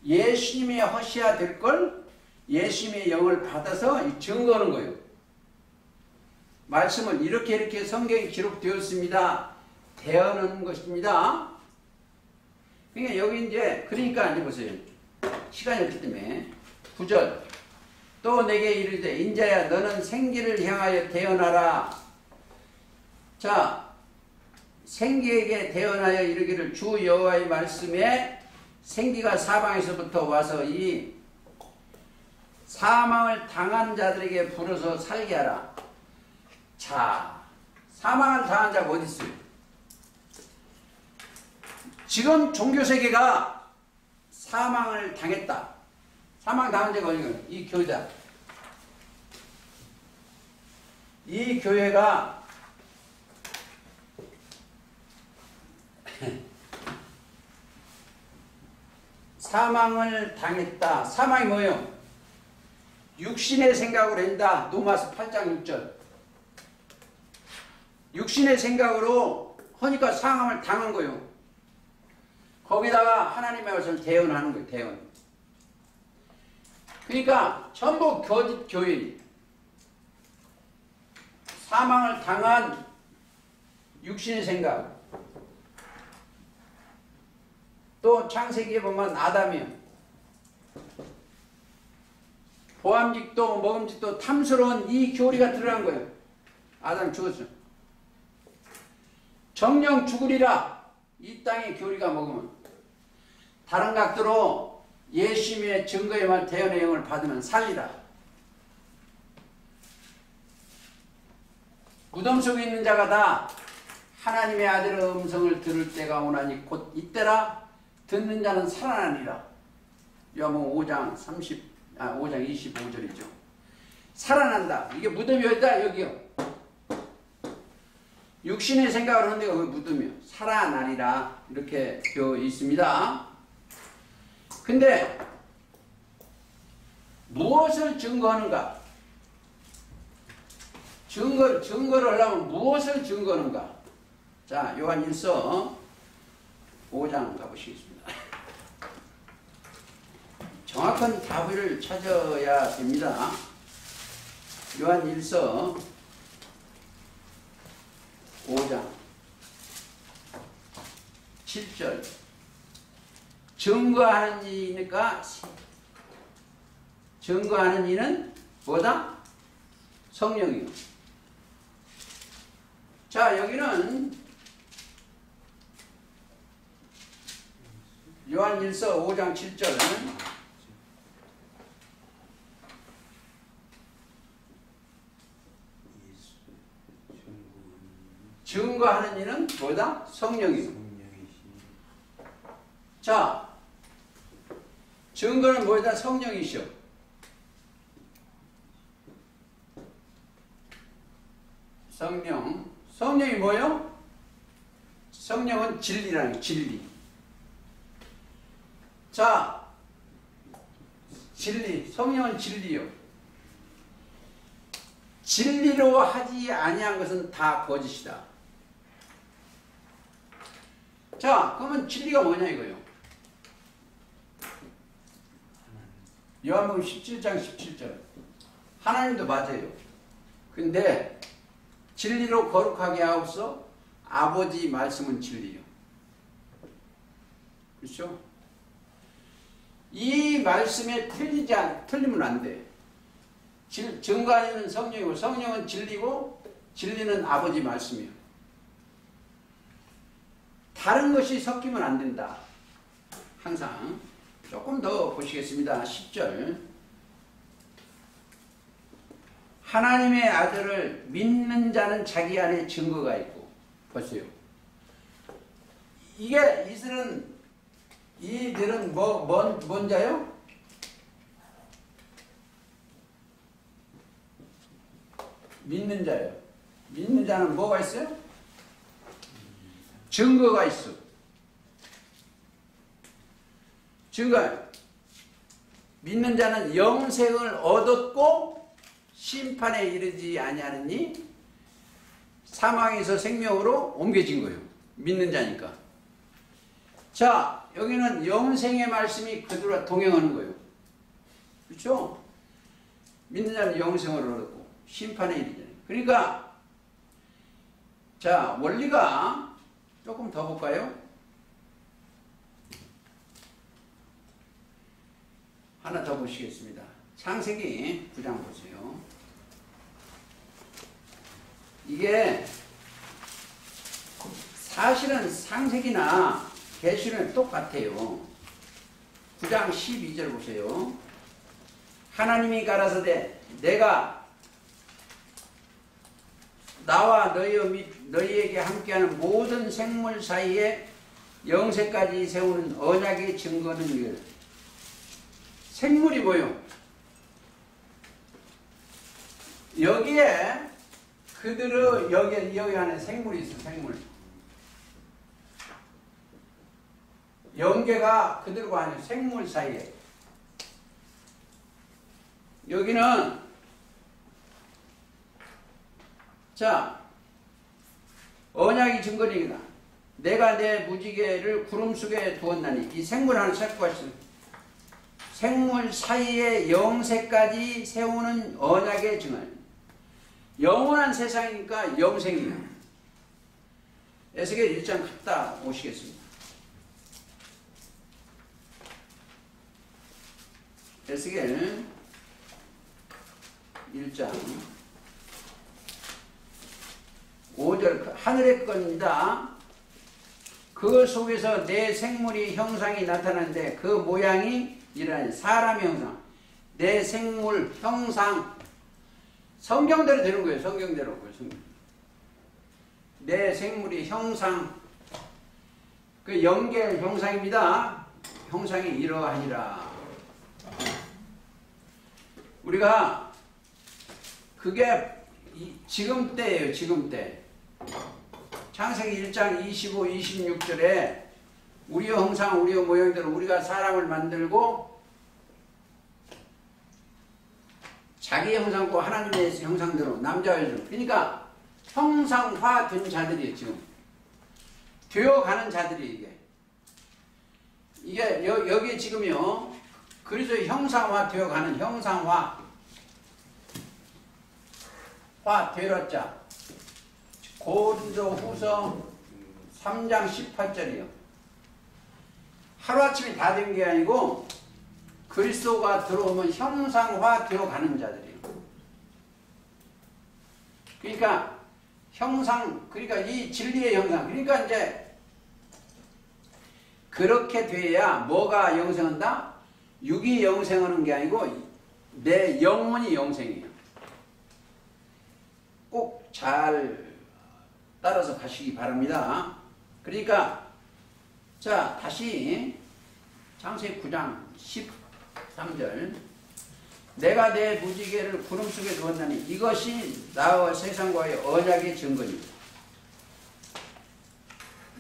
예수님의 허시야 될 걸 예수님의 영을 받아서 증거하는 거예요. 말씀은 이렇게 성경에 기록되었습니다. 대언하는 것입니다. 그러니까 여기 그러니까 보세요. 시간이 없기 때문에 9절. 또 내게 이르되 인자야 너는 생기를 향하여 대언하라. 자, 생기에게 대언하여 이르기를 주 여호와의 말씀에 생기가 사방에서부터 와서 이 사망을 당한 자들에게 불어서 살게 하라. 자, 사망을 당한 자가 어디 있어요? 지금 종교세계가 사망을 당했다. 사망 당한 자가 어디가? 이 교회다. 이 교회가 사망을 당했다. 사망이 뭐예요? 육신의 생각으로 한다. 로마서 8장 6절. 육신의 생각으로 하니까 사망을 당한 거예요. 거기다가 하나님의 말씀을 대언하는 거예요. 대언. 그러니까 전부 거짓 교인. 사망을 당한 육신의 생각. 또 창세기에 보면 아담이요. 보암직도 먹음직도 탐스러운 이 교리가 들어간 거예요. 아담 죽었어. 정령 죽으리라. 이 땅의 교리가 먹으면. 다른 각도로 예수님의 증거의 말 대언의 영을 받으면 살리라. 무덤 속에 있는 자가 다 하나님의 아들의 음성을 들을 때가 오나니 곧 이때라. 듣는 자는 살아나리라. 요한복음 5장 25절이죠. 살아난다. 이게 무덤이 어디다? 여기요. 육신의 생각을 하는 데가 무덤이요. 살아나리라. 이렇게 되어 있습니다. 근데 무엇을 증거하는가? 증거를 하려면 무엇을 증거하는가? 자, 요한일서 5장 가보시겠습니다. 정확한 답을 찾아야 됩니다. 요한일서 5장 7절 증거하는 이니까 증거하는 이는 뭐다? 성령이요. 자, 여기는 요한일서 5장 7절은 증거하는 이는 뭐다? 성령이요. 자, 증거는 뭐다? 성령이시오. 성령이 뭐요? 성령은 진리라는 거예요. 진리. 자, 진리. 성령은 진리요. 진리로 하지 아니한 것은 다 거짓이다. 자, 그러면 진리가 뭐냐 이거요. 요한복음 17장 17절. 하나님도 맞아요. 근데 진리로 거룩하게 하옵소. 아버지 말씀은 진리요. 그렇죠? 이 말씀에 틀리면 안 돼. 증거하는 성령이고 성령은 진리고 진리는 아버지 말씀이요. 다른 것이 섞이면 안 된다. 항상. 조금 더 보시겠습니다. 10절. 하나님의 아들을 믿는 자는 자기 안에 증거가 있고. 보세요. 이들은 뭔 자요? 믿는 자요. 믿는 자는 뭐가 있어요? 증거가 있어. 증거. 믿는 자는 영생을 얻었고 심판에 이르지 아니하느니 사망에서 생명으로 옮겨진 거예요. 믿는 자니까. 자, 여기는 영생의 말씀이 그들과 동행하는 거예요. 그렇죠? 믿는 자는 영생을 얻었고 심판에 이르잖아요. 그러니까 자, 원리가 조금 더 볼까요? 하나 더 보시겠습니다. 창세기 9장 보세요. 이게 사실은 창세기나 계시는 똑같아요. 9장 12절 보세요. 하나님이 가라사대 내가 나와 너희에게 함께하는 모든 생물 사이에 영세까지 세우는 언약의 증거는 이거예요. 생물이 뭐요? 여기에 그들의 여기 안에 생물이 있어. 생물. 영계가 그들과 아닌 생물 사이에. 여기는 자, 언약이 증거리이다. 내가 내 무지개를 구름 속에 두었나니 이 생물 하나 찾고 있습니다. 생물 사이에 영세까지 세우는 언약의 증언. 영원한 세상이니까 영생이에요. 에스겔 1장 갔다 오시겠습니다. 에스겔 1장 5절 하늘의 겁니다. 그 속에서 내 생물이 형상이 나타나는데 그 모양이 이런 사람의 형상, 내 생물 형상, 성경대로 되는 거예요. 성경대로. 내 생물이 형상, 그 연계 형상입니다. 형상이 이러하니라. 우리가 그게 지금 때예요. 지금 때. 창세기 1장 25, 26절에 우리의 형상, 우리의 모양대로 우리가 사람을 만들고 자기 형상과 하나님의 형상대로 남자와 여자. 그러니까 형상화된 자들이에요. 지금 되어가는 자들이 이게 여기 지금요 그리스도의 형상화 되어가는 형상화 되었자 고린도후서 3장 18절이요. 하루아침에 다 된 게 아니고 그리스도가 들어오면 형상화 되어가는 자들이에요. 그러니까 그러니까 이 진리의 형상, 그러니까 이제 그렇게 돼야 뭐가 영생한다? 육이 영생하는 게 아니고 내 영혼이 영생이에요. 꼭 잘 따라서 가시기 바랍니다. 그러니까 자 다시 창세기 9장 13절 내가 내 무지개를 구름 속에 두었나니 이것이 나와 세상과의 언약의 증거입니다.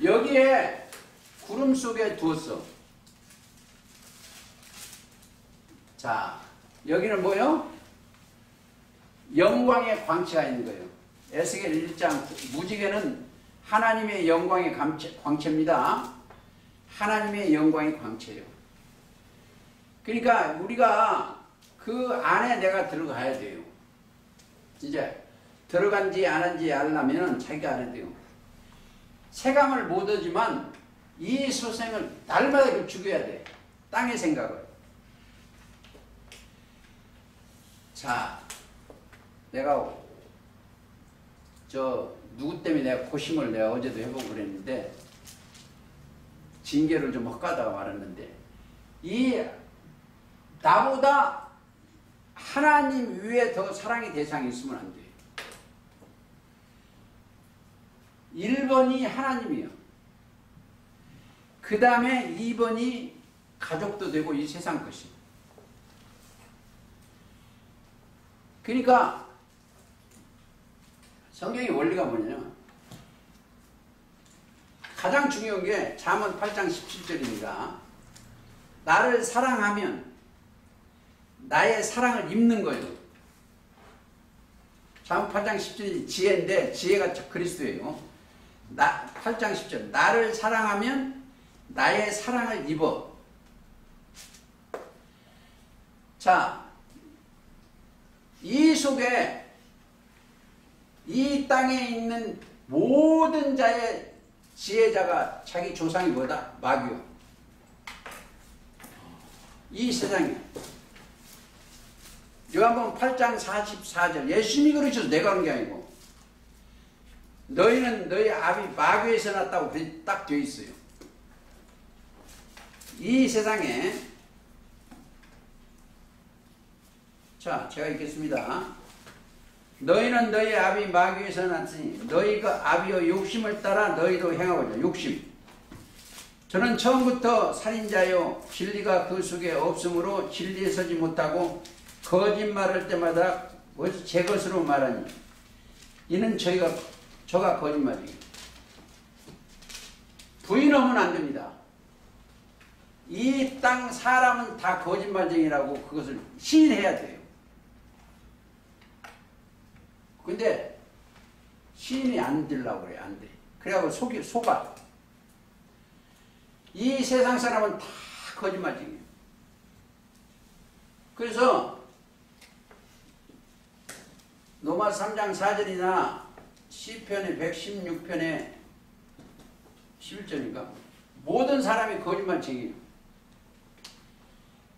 여기에 구름 속에 두었어. 자 여기는 뭐요? 영광의 광채가 있는 거예요. 에스겔 1장 무지개는 하나님의 영광의 광채입니다. 하나님의 영광의 광채예요. 그러니까 우리가 그 안에 내가 들어가야 돼요. 이제 들어간지 안 한지 알려면 자기가 알아야 돼요. 체감을 못 하지만 이 소생을 날마다 죽여야 돼. 땅의 생각을. 자, 내가 누구 때문에 내가 고심을 내가 어제도 해보고 그랬는데 징계를 좀 헛가다가 말았는데 이 나보다 하나님 위에 더 사랑의 대상이 있으면 안 돼요. 1번이 하나님이에요. 그 다음에 2번이 가족도 되고 이 세상 것이. 그러니까 성경의 원리가 뭐냐면 가장 중요한 게 잠언 8장 17절입니다. 나를 사랑하면 나의 사랑을 입는 거예요. 잠언 8장 17절이 지혜인데 지혜가 그리스도예요. 8장 10절 나를 사랑하면 나의 사랑을 입어. 자, 이 속에 이 땅에 있는 모든 자의 지혜자가 자기 조상이 뭐다? 마귀요. 이 세상에 요한복음 8장 44절 예수님이 그러셔서 내가 하는 게 아니고 너희는 너희 아비 마귀에서 났다고 딱 되어 있어요. 이 세상에 자 제가 읽겠습니다. 너희는 너희 아비 마귀에서 났으니 너희가 아비의 욕심을 따라 너희도 행하고자. 욕심. 저는 처음부터 살인자요 진리가 그 속에 없으므로 진리에 서지 못하고 거짓말할 때마다 제 것으로 말하니 이는 저가 거짓말이에요. 부인하면 안 됩니다. 이 땅 사람은 다 거짓말쟁이라고 그것을 시인해야 돼요. 근데 시인이 안 되려고 그래. 안 돼. 그래갖고 속아. 이 세상 사람은 다 거짓말쟁이에요. 그래서 로마 3장 4절이나 시편의 116편의 11절인가 모든 사람이 거짓말쟁이에요.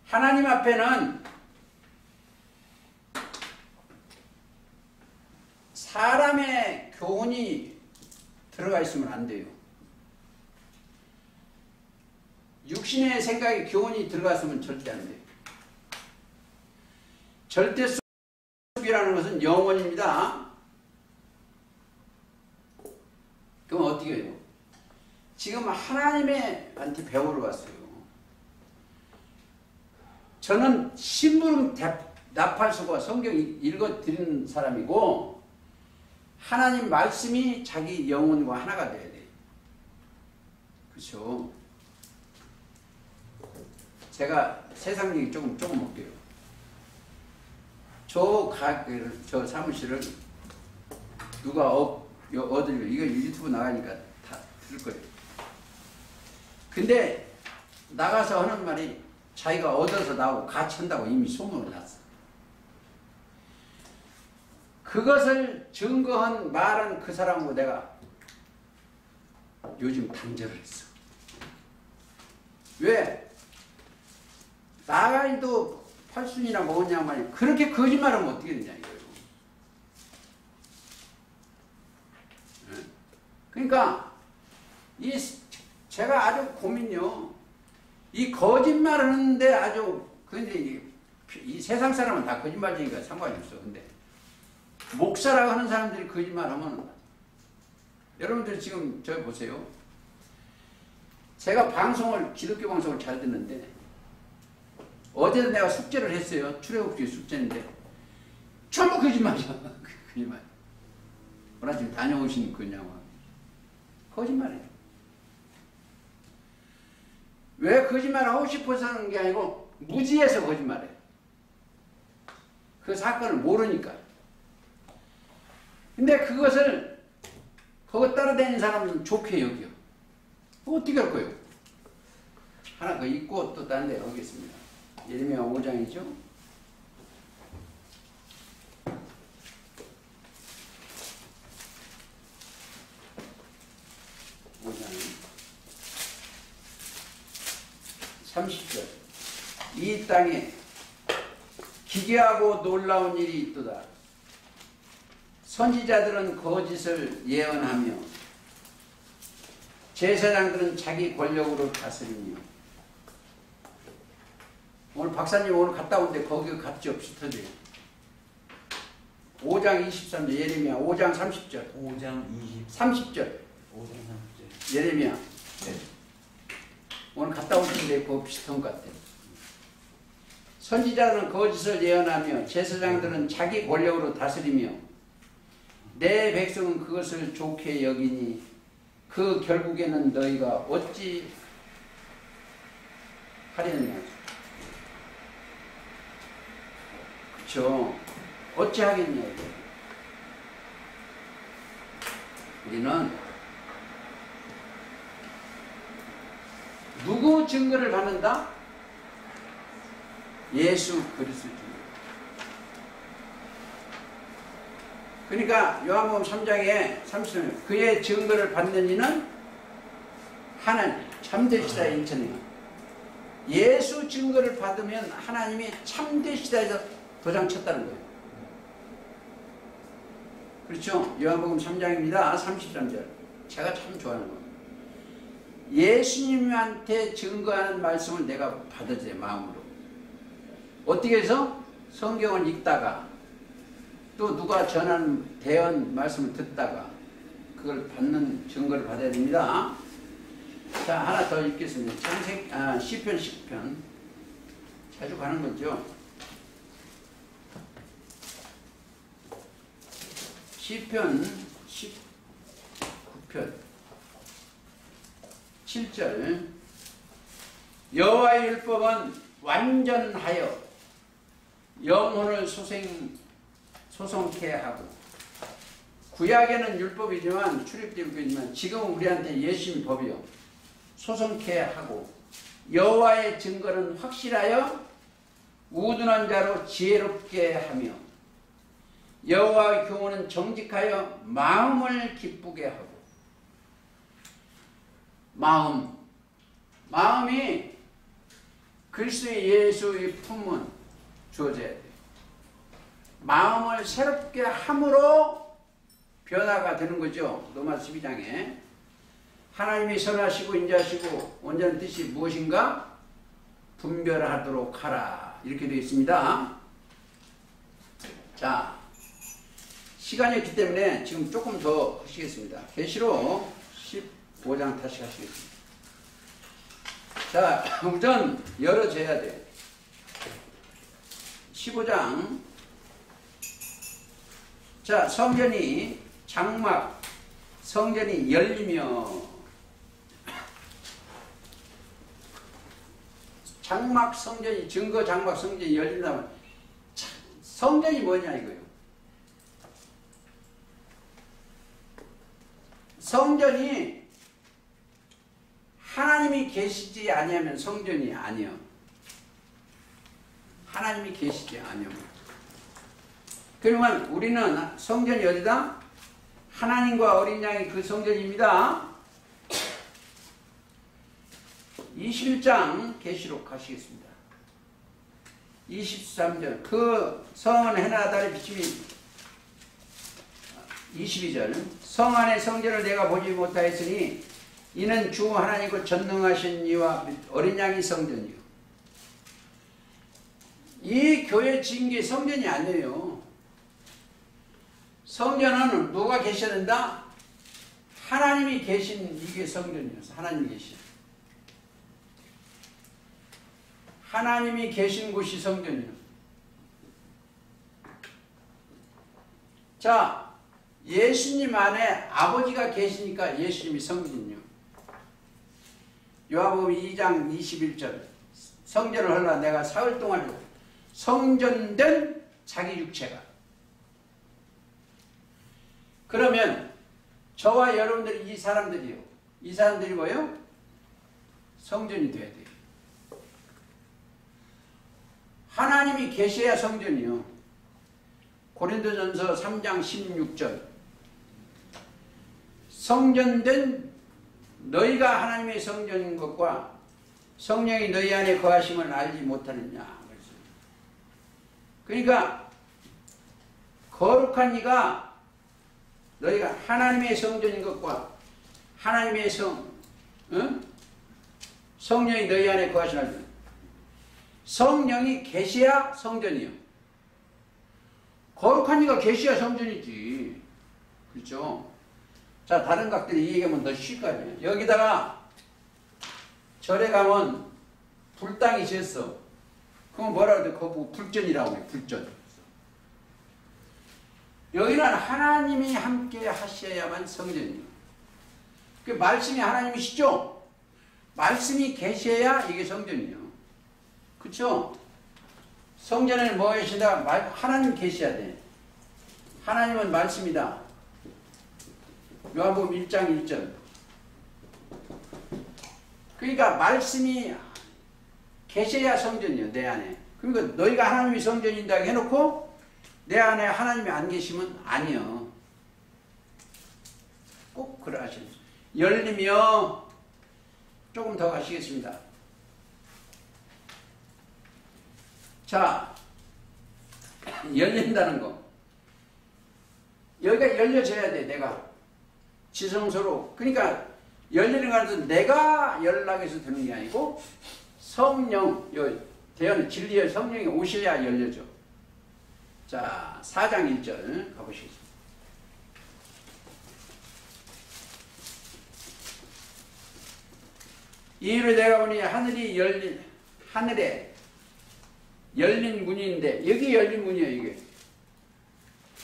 하나님 앞에는 사람의 교훈이 들어가 있으면 안 돼요. 육신의 생각에 교훈이 들어갔으면 절대 안 돼요. 절대속이라는 것은 영원입니다. 그럼 어떻게 해요? 지금 하나님한테 배우러 왔어요. 저는 심부름 나팔수고 성경 읽어드리는 사람이고 하나님 말씀이 자기 영혼과 하나가 돼야 돼요. 그렇죠? 제가 세상 얘기 조금 볼게요. 저 사무실을 누가 얻으려 이거 유튜브 나가니까 다 들을 거예요. 근데 나가서 하는 말이 자기가 얻어서 나오고 같이 한다고 이미 소문을 났어. 그것을 증거한 말은 그 사람하고 내가 요즘 단절을 했어. 왜? 나가리도 팔순이나 먹었냐 말이야. 그렇게 거짓말하면 어떻게 되냐 이거예요. 그러니까 제가 아주 고민요. 이 거짓말을 하는데 아주 근데 이 세상 사람은 다 거짓말쟁이니까 상관이 없어. 근데 목사라고 하는 사람들이 거짓말하면 여러분들 지금 저 보세요. 제가 기독교 방송을 잘 듣는데 어제도 내가 숙제를 했어요. 출애굽기 숙제인데 전부 거짓말이야. 거짓말. 오늘 지금 다녀오신 그냥 거짓말이에요. 왜 거짓말을 하고 싶어서 하는 게 아니고 무지해서 거짓말해. 그 사건을 모르니까. 근데 그것을 그거 따라다니는 사람은 좋게 여겨. 어떻게 할 거예요? 하나 더 읽고 또 다른 데 가겠습니다. 예레미야 5장이죠. 5장 30절. 이 땅에 기괴하고 놀라운 일이 있도다. 선지자들은 거짓을 예언하며 제사장들은 자기 권력으로 다스리며. 오늘 박사님 오늘 갔다 온데 거기 값이 없이 터져요. 5장 23절 예레미야 5장 30절 5장 30절 5장 30절 예레미야. 네. 오늘 갔다 오신데 그거 비슷한 것 같아요. 선지자들은 거짓을 예언하며 제사장들은 자기 권력으로 다스리며 내 백성은 그것을 좋게 여기니 그 결국에는 너희가 어찌 하려느냐. 그렇죠. 어찌 하겠냐 이거. 우리는 누구 증거를 받는다? 예수 그리스도 증거. 그러니까 요한복음 3장에 30절 그의 증거를 받는 이는 하나님 참되시다 인천이요. 예수 증거를 받으면 하나님이 참되시다 해서 도장 쳤다는 거예요. 그렇죠? 요한복음 3장입니다. 33절. 제가 참 좋아하는 거예요. 예수님한테 증거하는 말씀을 내가 받아들여 마음으로. 어떻게 해서? 성경을 읽다가 또 누가 전하는 대언 말씀을 듣다가 그걸 받는 증거를 받아야 됩니다. 자, 하나 더 읽겠습니다. 시편 10편. 자주 가는 거죠. 시편 19편 7절 여호와의 율법은 완전하여 영혼을 소송케 하고. 구약에는 율법이지만 출애굽기지만 지금은 우리한테 예수님 법이요. 소송케 하고 여호와의 증거는 확실하여 우둔한 자로 지혜롭게 하며 여호와의 교훈은 정직하여 마음을 기쁘게 하고. 마음이 그리스도의 예수의 품은 주어져야 돼요. 마음을 새롭게 함으로 변화가 되는 거죠. 로마서 12장에 하나님이 선하시고 인자하시고 온전한 뜻이 무엇인가 분별하도록 하라. 이렇게 되어 있습니다. 자, 시간이 없기 때문에 지금 조금 더 하시겠습니다. 계시록 15장 다시 하시겠습니다. 자, 우선 열어줘야 돼. 15장. 자, 성전이 장막, 성전이 열리며, 장막 성전이, 증거 장막 성전이 열린다면, 성전이 뭐냐 이거예요. 성전이 하나님이 계시지 아니하면 성전이 아니요. 하나님이 계시지 아니하면. 그러면 우리는 성전이 어디다? 하나님과 어린 양이 그 성전입니다. 21장 계시록 가시겠습니다. 23절 그 성은 해나 달의 비침이 22절 성 안의 성전을 내가 보지 못하였으니 이는 주 하나님과 전능하신 이와 어린 양이 성전이요. 이 교회 지은 게 성전이 아니에요. 성전은 누가 계셔야 된다? 하나님이 계신 이게 성전이었어. 하나님이 계신. 하나님이 계신 곳이 성전이에요. 자, 예수님 안에 아버지가 계시니까 예수님이 성전이요. 요한복음 2장 21절 성전을 헐라 내가 사흘 동안 성전된 자기 육체가. 그러면 저와 여러분들이 이 사람들이요. 이 사람들이 뭐예요? 성전이 돼야 돼요. 하나님이 계셔야 성전이요. 고린도전서 3장 16절 성전된 너희가 하나님의 성전인 것과 성령이 너희 안에 거하심을 알지 못하느냐. 그러니까 거룩한 너희가 하나님의 성전인 것과 하나님의 성령이 너희 안에 거하심을 알지. 성령이 계셔야 성전이요. 거룩한 이가 계셔야 성전이지. 그렇죠? 자, 다른 각들이 이 얘기하면 더 쉴 거 아니에요. 여기다가 절에 가면 불당이 졌어. 그럼 뭐라 그래? 그거 불전이라고 해요. 불전. 여기는 하나님이 함께 하셔야만 성전이에요. 그 말씀이 하나님이시죠? 말씀이 계셔야 이게 성전이에요. 그쵸? 성전에는 뭐 계시다? 하나님 계셔야 돼. 하나님은 말씀이다. 요한복음 1장 1절. 그러니까 말씀이 계셔야 성전이에요. 내 안에. 그러니까 너희가 하나님이 성전인다 해놓고 내 안에 하나님이 안 계시면 아니요. 꼭 그래 하시는. 열리며 조금 더 가시겠습니다. 자, 열린다는 거. 여기가 열려져야 돼, 내가. 지성소로. 그러니까, 열리는 거는 내가 연락해서 되는 게 아니고, 성령, 대언, 진리의 성령이 오셔야 열려져. 자, 4장 1절 가보시겠습니다. 이후로 내가 보니 하늘에 열린 문인데 여기 열린 문이에요. 이게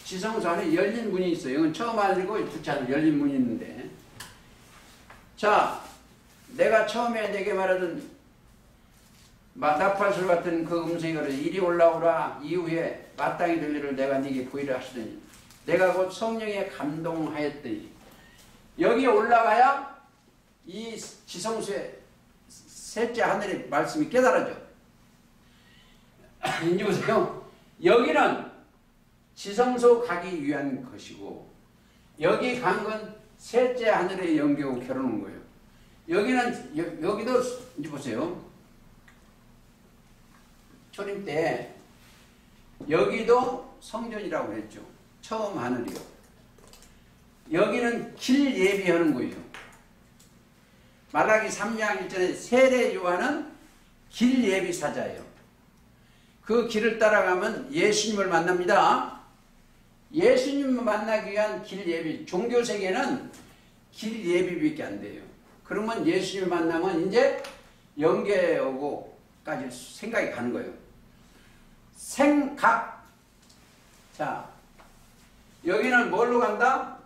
지성소 안에 열린 문이 있어요. 이건 처음 알고 붙여서 열린 문이 있는데, 자, 내가 처음에 내게 말하던 나팔소리 같은 그 음성이 그래 이리 올라오라. 이후에 마땅히 들리를 내가 네게 보이라 하시더니 내가 곧 성령에 감동하였더니. 여기에 올라가야 이 지성소의 셋째 하늘의 말씀이 깨달아져. 이제 보세요. 여기는 지성소 가기 위한 것이고, 여기 간 건 셋째 하늘의 영계하고 결혼한 거예요. 여기는, 여기도, 이제 보세요. 초림 때, 여기도 성전이라고 했죠. 처음 하늘이요. 여기는 길 예비하는 거예요. 말라기 3장 1절에 세례 요한은 길 예비사자예요. 그 길을 따라가면 예수님을 만납니다. 예수님을 만나기 위한 길 예비, 종교세계는 길 예비밖에 안 돼요. 그러면 예수님을 만나면 이제 영계에 오고까지 생각이 가는 거예요. 생각. 자, 여기는 뭘로 간다?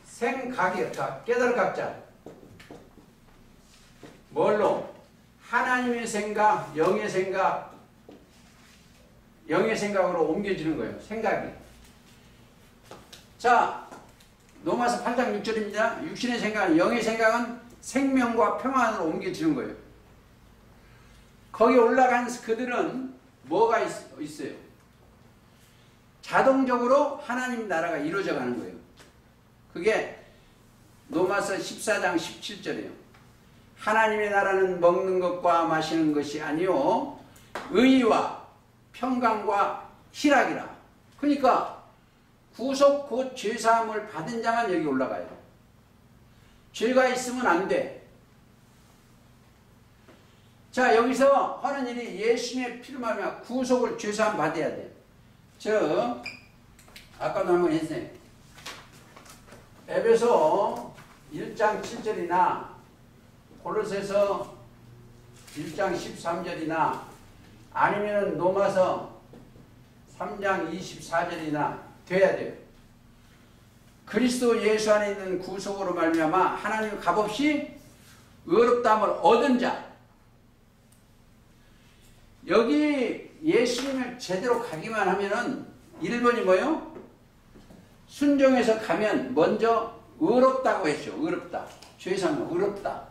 생각이요. 자, 깨달을 각자. 뭘로? 하나님의 생각, 영의 생각, 영의 생각으로 옮겨지는 거예요. 생각이. 자, 로마서 8장 6절입니다. 육신의 생각은, 영의 생각은 생명과 평안으로 옮겨지는 거예요. 거기 올라간 그들은 뭐가 있어요? 자동적으로 하나님 나라가 이루어져 가는 거예요. 그게 로마서 14장 17절이에요. 하나님의 나라는 먹는 것과 마시는 것이 아니요 의와 평강과 희락이라. 그러니까 구속 곧 죄사함을 받은 자만 여기 올라가요. 죄가 있으면 안 돼. 자, 여기서 하는 일이 예수님의 피로 말미암아 구속을 죄사함 받아야 돼. 아까도 한번 했어요. 에베소 1장 7절이나 골로새서 1장 13절이나 아니면 로마서 3장 24절이나 돼야 돼요. 그리스도 예수 안에 있는 구속으로 말미암아 하나님 값없이 의롭다함을 얻은 자. 여기 예수님을 제대로 가기만 하면은 1번이 뭐예요? 순종해서 가면 먼저 의롭다고 했죠. 의롭다. 죄사함은 의롭다.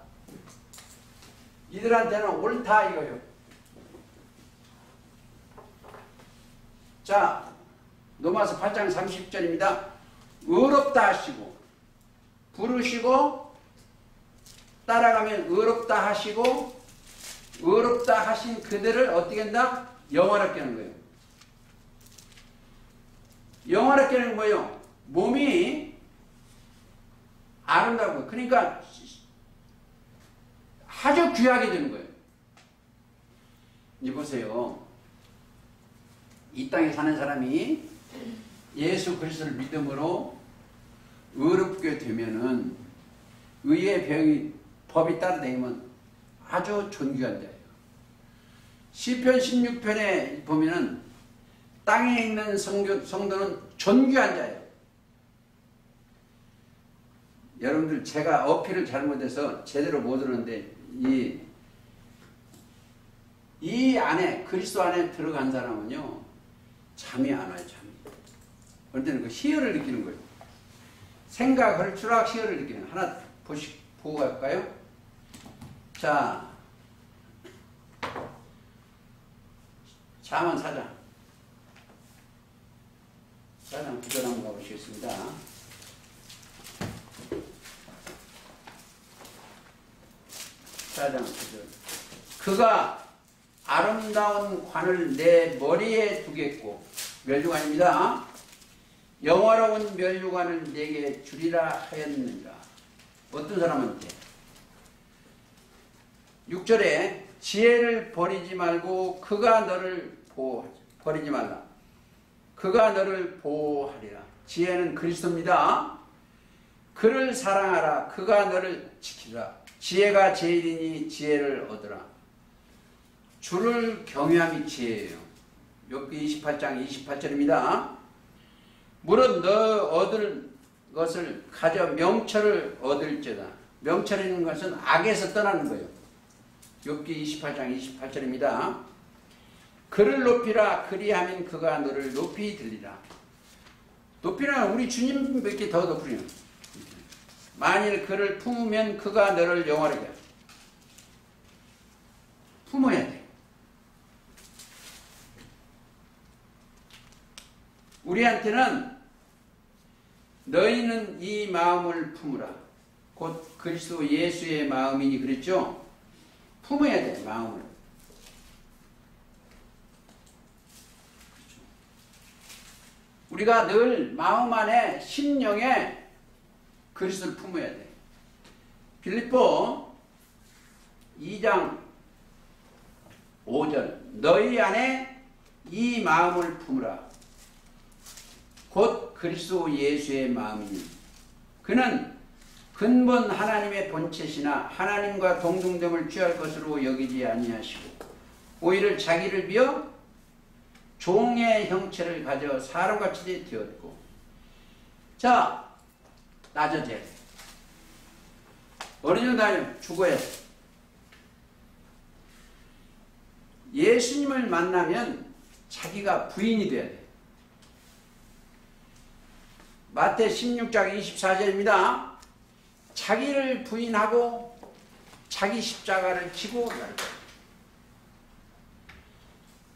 이들한테는 옳다 이거요. 자, 로마서 8장 30절입니다. 의롭다 하시고 부르시고 따라가면 의롭다 하시고 의롭다 하신 그들을 어떻게 한다? 영원하게 하는 거예요. 영원하게 하는 거예요. 몸이 아름다운 거예요. 그러니까 아주 귀하게 되는 거예요. 이제 보세요. 이 땅에 사는 사람이 예수 그리스도를 믿음으로 의롭게 되면은 의의 법이 따라다니면 아주 존귀한 자예요. 시편 16편에 보면은 땅에 있는 성도는 존귀한 자예요. 여러분들 제가 어필을 잘못해서 제대로 못 들었는데 이 안에 그리스도 안에 들어간 사람은요 잠이 안 와요. 잠이. 그럴 때는 그 희열을 느끼는 거예요. 생각할 줄 알고 희열을 느끼는. 하나 보고 갈까요? 자, 잠언 4장 9절 한번 가보시겠습니다. 그가 아름다운 관을 내 머리에 두겠고, 멸류관입니다. 영화로운 멸류관을 내게 주리라 하였느니라. 어떤 사람한테? 6절에 지혜를 버리지 말고 그가 너를 버리지 말라. 그가 너를 보호하리라. 지혜는 그리스도입니다. 그를 사랑하라. 그가 너를 지키라. 지혜가 제일이니 지혜를 얻으라. 주를 경외함이 지혜예요. 욥기 28장 28절입니다. 무릇 너 얻을 것을 가져 명철을 얻을지어다. 명철이라는 것은 악에서 떠나는 거예요. 욥기 28장 28절입니다. 그를 높이라. 그리하면 그가 너를 높이 들리라. 높이는 우리 주님밖에 더 높으리요. 만일 그를 품으면 그가 너를 영화롭게 하리라. 품어야 돼. 우리한테는 너희는 이 마음을 품으라. 곧 그리스도 예수의 마음이니 그랬죠? 품어야 돼, 마음을. 우리가 늘 마음 안에 심령에 그리스도를 품어야 돼. 빌립보 2장 5절 너희 안에 이 마음을 품으라. 곧 그리스도 예수의 마음이니 그는 근본 하나님의 본체시나 하나님과 동등됨을 취할 것으로 여기지 아니하시고 오히려 자기를 비어 종의 형체를 가져 사람같이 되었고. 자, 낮아져야 돼. 어느 정도 아니면 죽어야 돼. 예수님을 만나면 자기가 부인이 돼야 돼. 마태 16장 24절입니다. 자기를 부인하고 자기 십자가를 지고 날 거예요.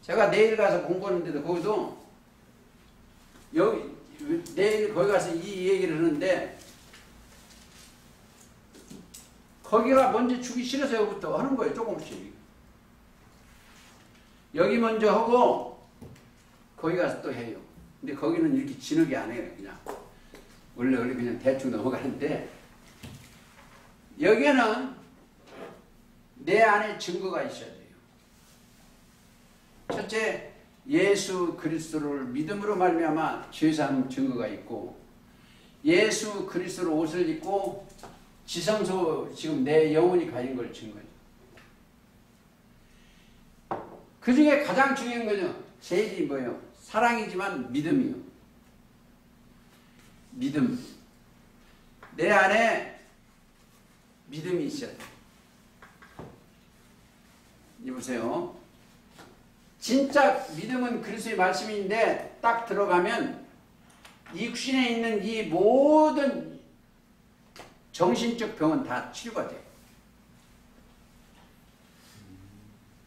제가 내일 가서 공부하는데도 거기도 내일 거기 가서 이 얘기를 하는데 거기가 먼저 주기 싫어서 여기부터 하는 거예요. 조금씩. 여기 먼저 하고 거기 가서 또 해요. 근데 거기는 이렇게 진하게 안 해요. 그냥 원래 그냥 대충 넘어가는데 여기는 내 안에 증거가 있어야 돼요. 첫째, 예수 그리스도를 믿음으로 말미암아 죄사함 증거가 있고, 예수 그리스도로 옷을 입고 지성소 지금 내 영혼이 가진 걸 증거해요. 그 중에 가장 중요한 거죠. 제일이 뭐예요? 사랑이지만 믿음이요. 믿음. 내 안에 믿음이 있어야 돼요. 이 보세요. 진짜 믿음은 그리스도의 말씀인데 딱 들어가면 이 육신에 있는 이 모든 정신적 병은 다 치료가 돼요.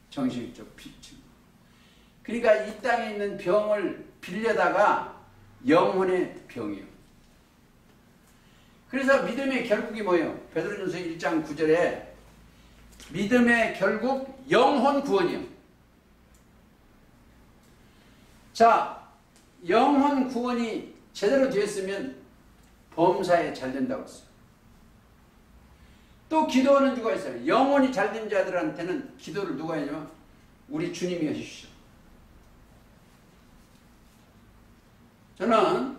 정신적 피치. 그러니까 이 땅에 있는 병을 빌려다가 영혼의 병이에요. 그래서 믿음의 결국이 뭐예요? 베드로전서 1장 9절에 믿음의 결국 영혼 구원이에요. 자, 영혼 구원이 제대로 되었으면 범사에 잘 된다고 했어요. 또 기도하는 누가 있어요? 영혼이 잘된 자들한테는 기도를 누가 해냐면 우리 주님이 해주시죠. 저는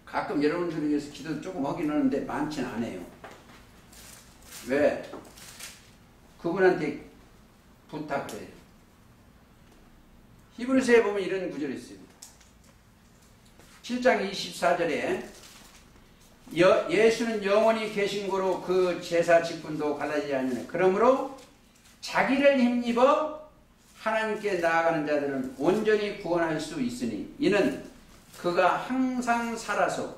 가끔 여러분들을 위해서 기도 조금 하긴 하는데 많지는 않아요. 왜? 그분한테 부탁을 해요. 히브리서에 보면 이런 구절이 있어요. 7장 24절에 예수는 영원히 계신 고로 그 제사 직분도 갈라지지 않으네. 그러므로 자기를 힘입어 하나님께 나아가는 자들은 온전히 구원할 수 있으니 이는 그가 항상 살아서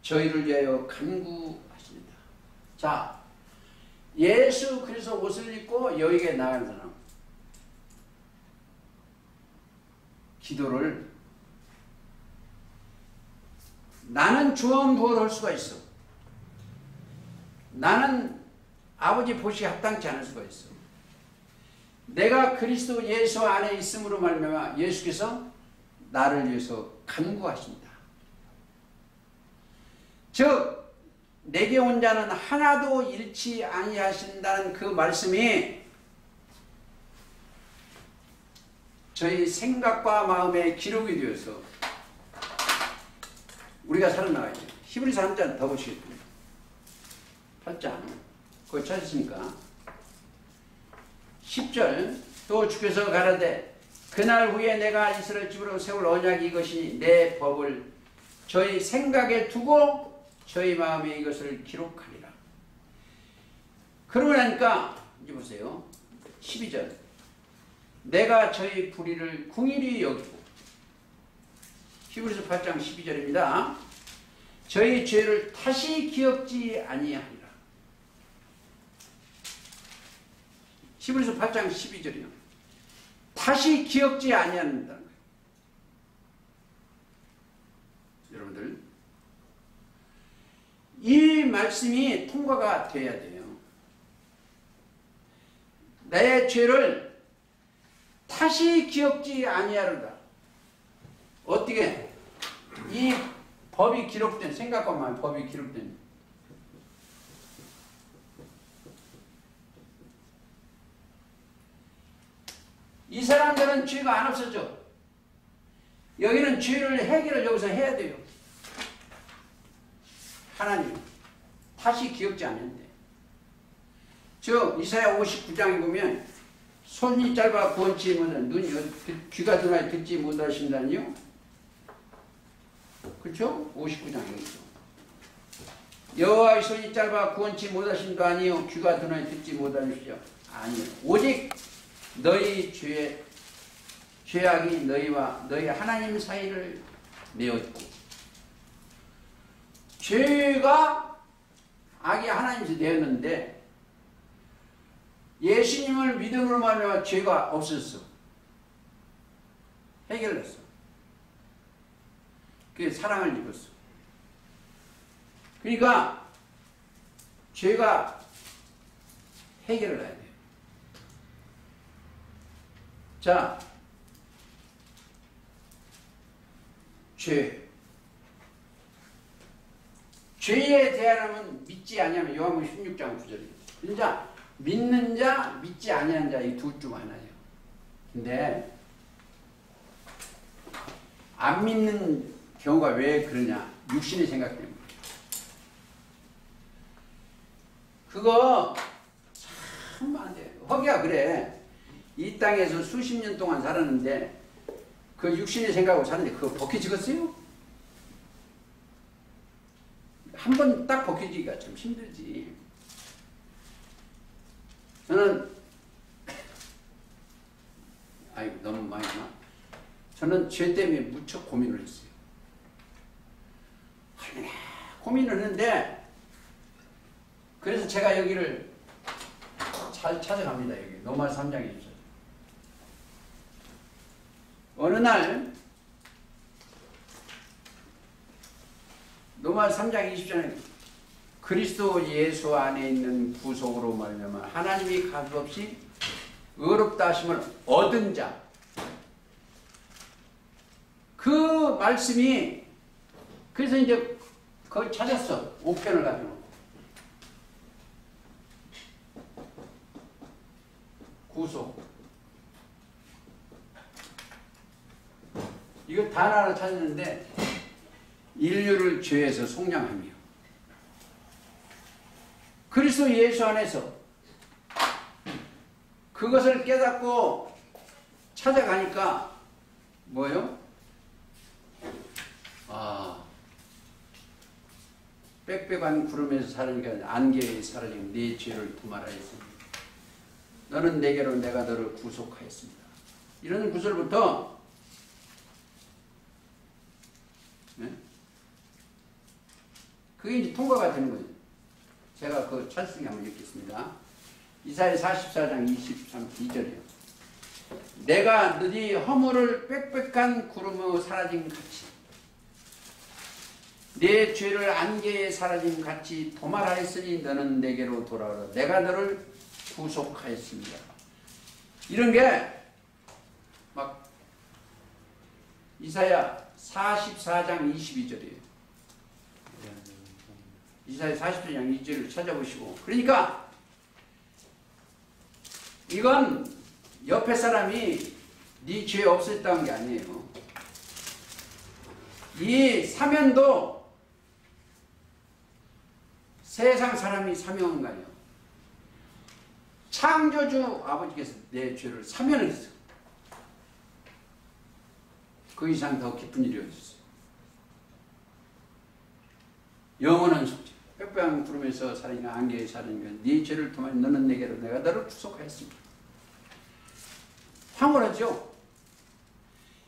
저희를 위하여 간구하십니다. 자, 예수 그리스도 옷을 입고 여기에 나가는 사람 기도를 나는 주원부원을 할 수가 있어. 나는 아버지 보시기에 합당치 않을 수가 있어. 내가 그리스도 예수 안에 있음으로 말미암아 예수께서 나를 위해서 간구하십니다. 즉 내게 온 자는 하나도 잃지 아니하신다는 그 말씀이 저희 생각과 마음에 기록이 되어서 우리가 살아나가야 돼요. 히브리서 한 장 더 보시겠습니다. 8장 거기 찾으십니까? 10절 또 주께서 가라되 그날 후에 내가 이스라엘 집으로 세울 언약이 이것이니 내 법을 저희 생각에 두고 저희 마음에 이것을 기록하리라. 그러고 나니까 이제 보세요. 12절 내가 저희 불의를 긍휼히 여기고 히브리서 8장 12절입니다. 저희 죄를 다시 기억지 아니하리라. 히브리서 8장 12절이요. 다시 기억지 아니한다는 거예요. 여러분들 이 말씀이 통과가 돼야 돼요. 내 죄를 다시 기억지 아니하리라. 어떻게? 이 법이 기록된 생각과 마음 법이 기록된 이 사람들은 죄가 안 없어져. 여기는 죄를 해결을 여기서 해야 돼요. 하나님 다시 기억지 않는데. 이사야 59장에 보면 손이 짧아 구원치 못한 귀가 드나 듣지 못하신다니요. 그렇죠? 59장에 있죠. 여호와의 손이 짧아 구원치 못하신도 아니요 귀가 드나 듣지 못하시죠. 아니요. 오직 너희 죄악이 너희와 너희 하나님 사이를 메었고, 죄가 악이 하나님에서 내었는데 예수님을 믿음으로 말미암아 죄가 없었어. 해결됐어. 그게 사랑을 입었어. 그러니까 죄가 해결을 해야 돼요. 자, 죄에 대하여는 믿지 아니하면 요한복음 16장 9절입니다. 진짜 믿는 자, 믿지 아니하는 자 이 둘 중 하나예요. 근데 안 믿는 경우가 왜 그러냐? 육신의 생각 때문에. 그거 참 안 돼요. 허기가 그래. 이 땅에서 수십 년 동안 살았는데 그 육신의 생각으로 사는데 그거 벗겨지겠어요? 한 번 딱 벗겨지기가 참 힘들지. 저는 아이고 너무 많이 나. 저는 죄 때문에 무척 고민을 했어요. 고민을 했는데 그래서 제가 여기를 잘 찾아갑니다. 여기 노말 3장에 있어요. 어느 날 노말 3장 20절에 그리스도 예수 안에 있는 구속으로 말미암아 하나님이 값없이 의롭다 하심을 얻은 자, 그 말씀이 그래서 이제 거기 찾았어. 5편을 가지고 구속 이거 단어를 찾았는데 인류를 죄에서 속량하며 그리스도 예수 안에서 그것을 깨닫고 찾아가니까 뭐예요? 빽빽한 구름에서 사르니까 안개에 사라진 네 죄를 도말하 했습니다. 너는 내게로 내가 너를 구속하였습니다. 이런 구절부터 네? 그게 이제 통과가 되는 거죠. 제가 그 찬송이 한번 읽겠습니다. 이사야 44장 2절이요. 내가 너희 허물을 빽빽한 구름으로 사라진 같이 내 죄를 안개에 사라진 같이 도말하였으니 너는 내게로 돌아오라. 내가 너를 구속하였습니다. 이런 게 막 이사야 44장 22절이에요. 이사야 44장 2절을 찾아보시고, 그러니까 이건 옆에 사람이 네 죄 없었다는 게 아니에요. 이 사면도 세상 사람이 사명한 거 아니에요. 창조주 아버지께서 내 죄를 사면했어. 그 이상 더 깊은 일이 어딨어요. 영원한 속죄. 빽빽한 구름에서 살아있는 안개에 살아있는 네 죄를 통하여 너는 내게로 내가 너를 구속하였습니다. 황홀하죠?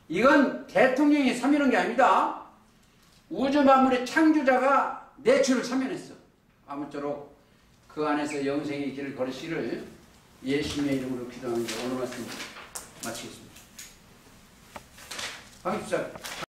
이건 대통령이 사면한 게 아닙니다. 우주 만물의 창조자가 내 죄를 사면했어. 아무쪼록 그 안에서 영생의 길을 걸으시기를 예수님의 이름으로 기도하는 오늘 말씀 마치겠습니다. 박입사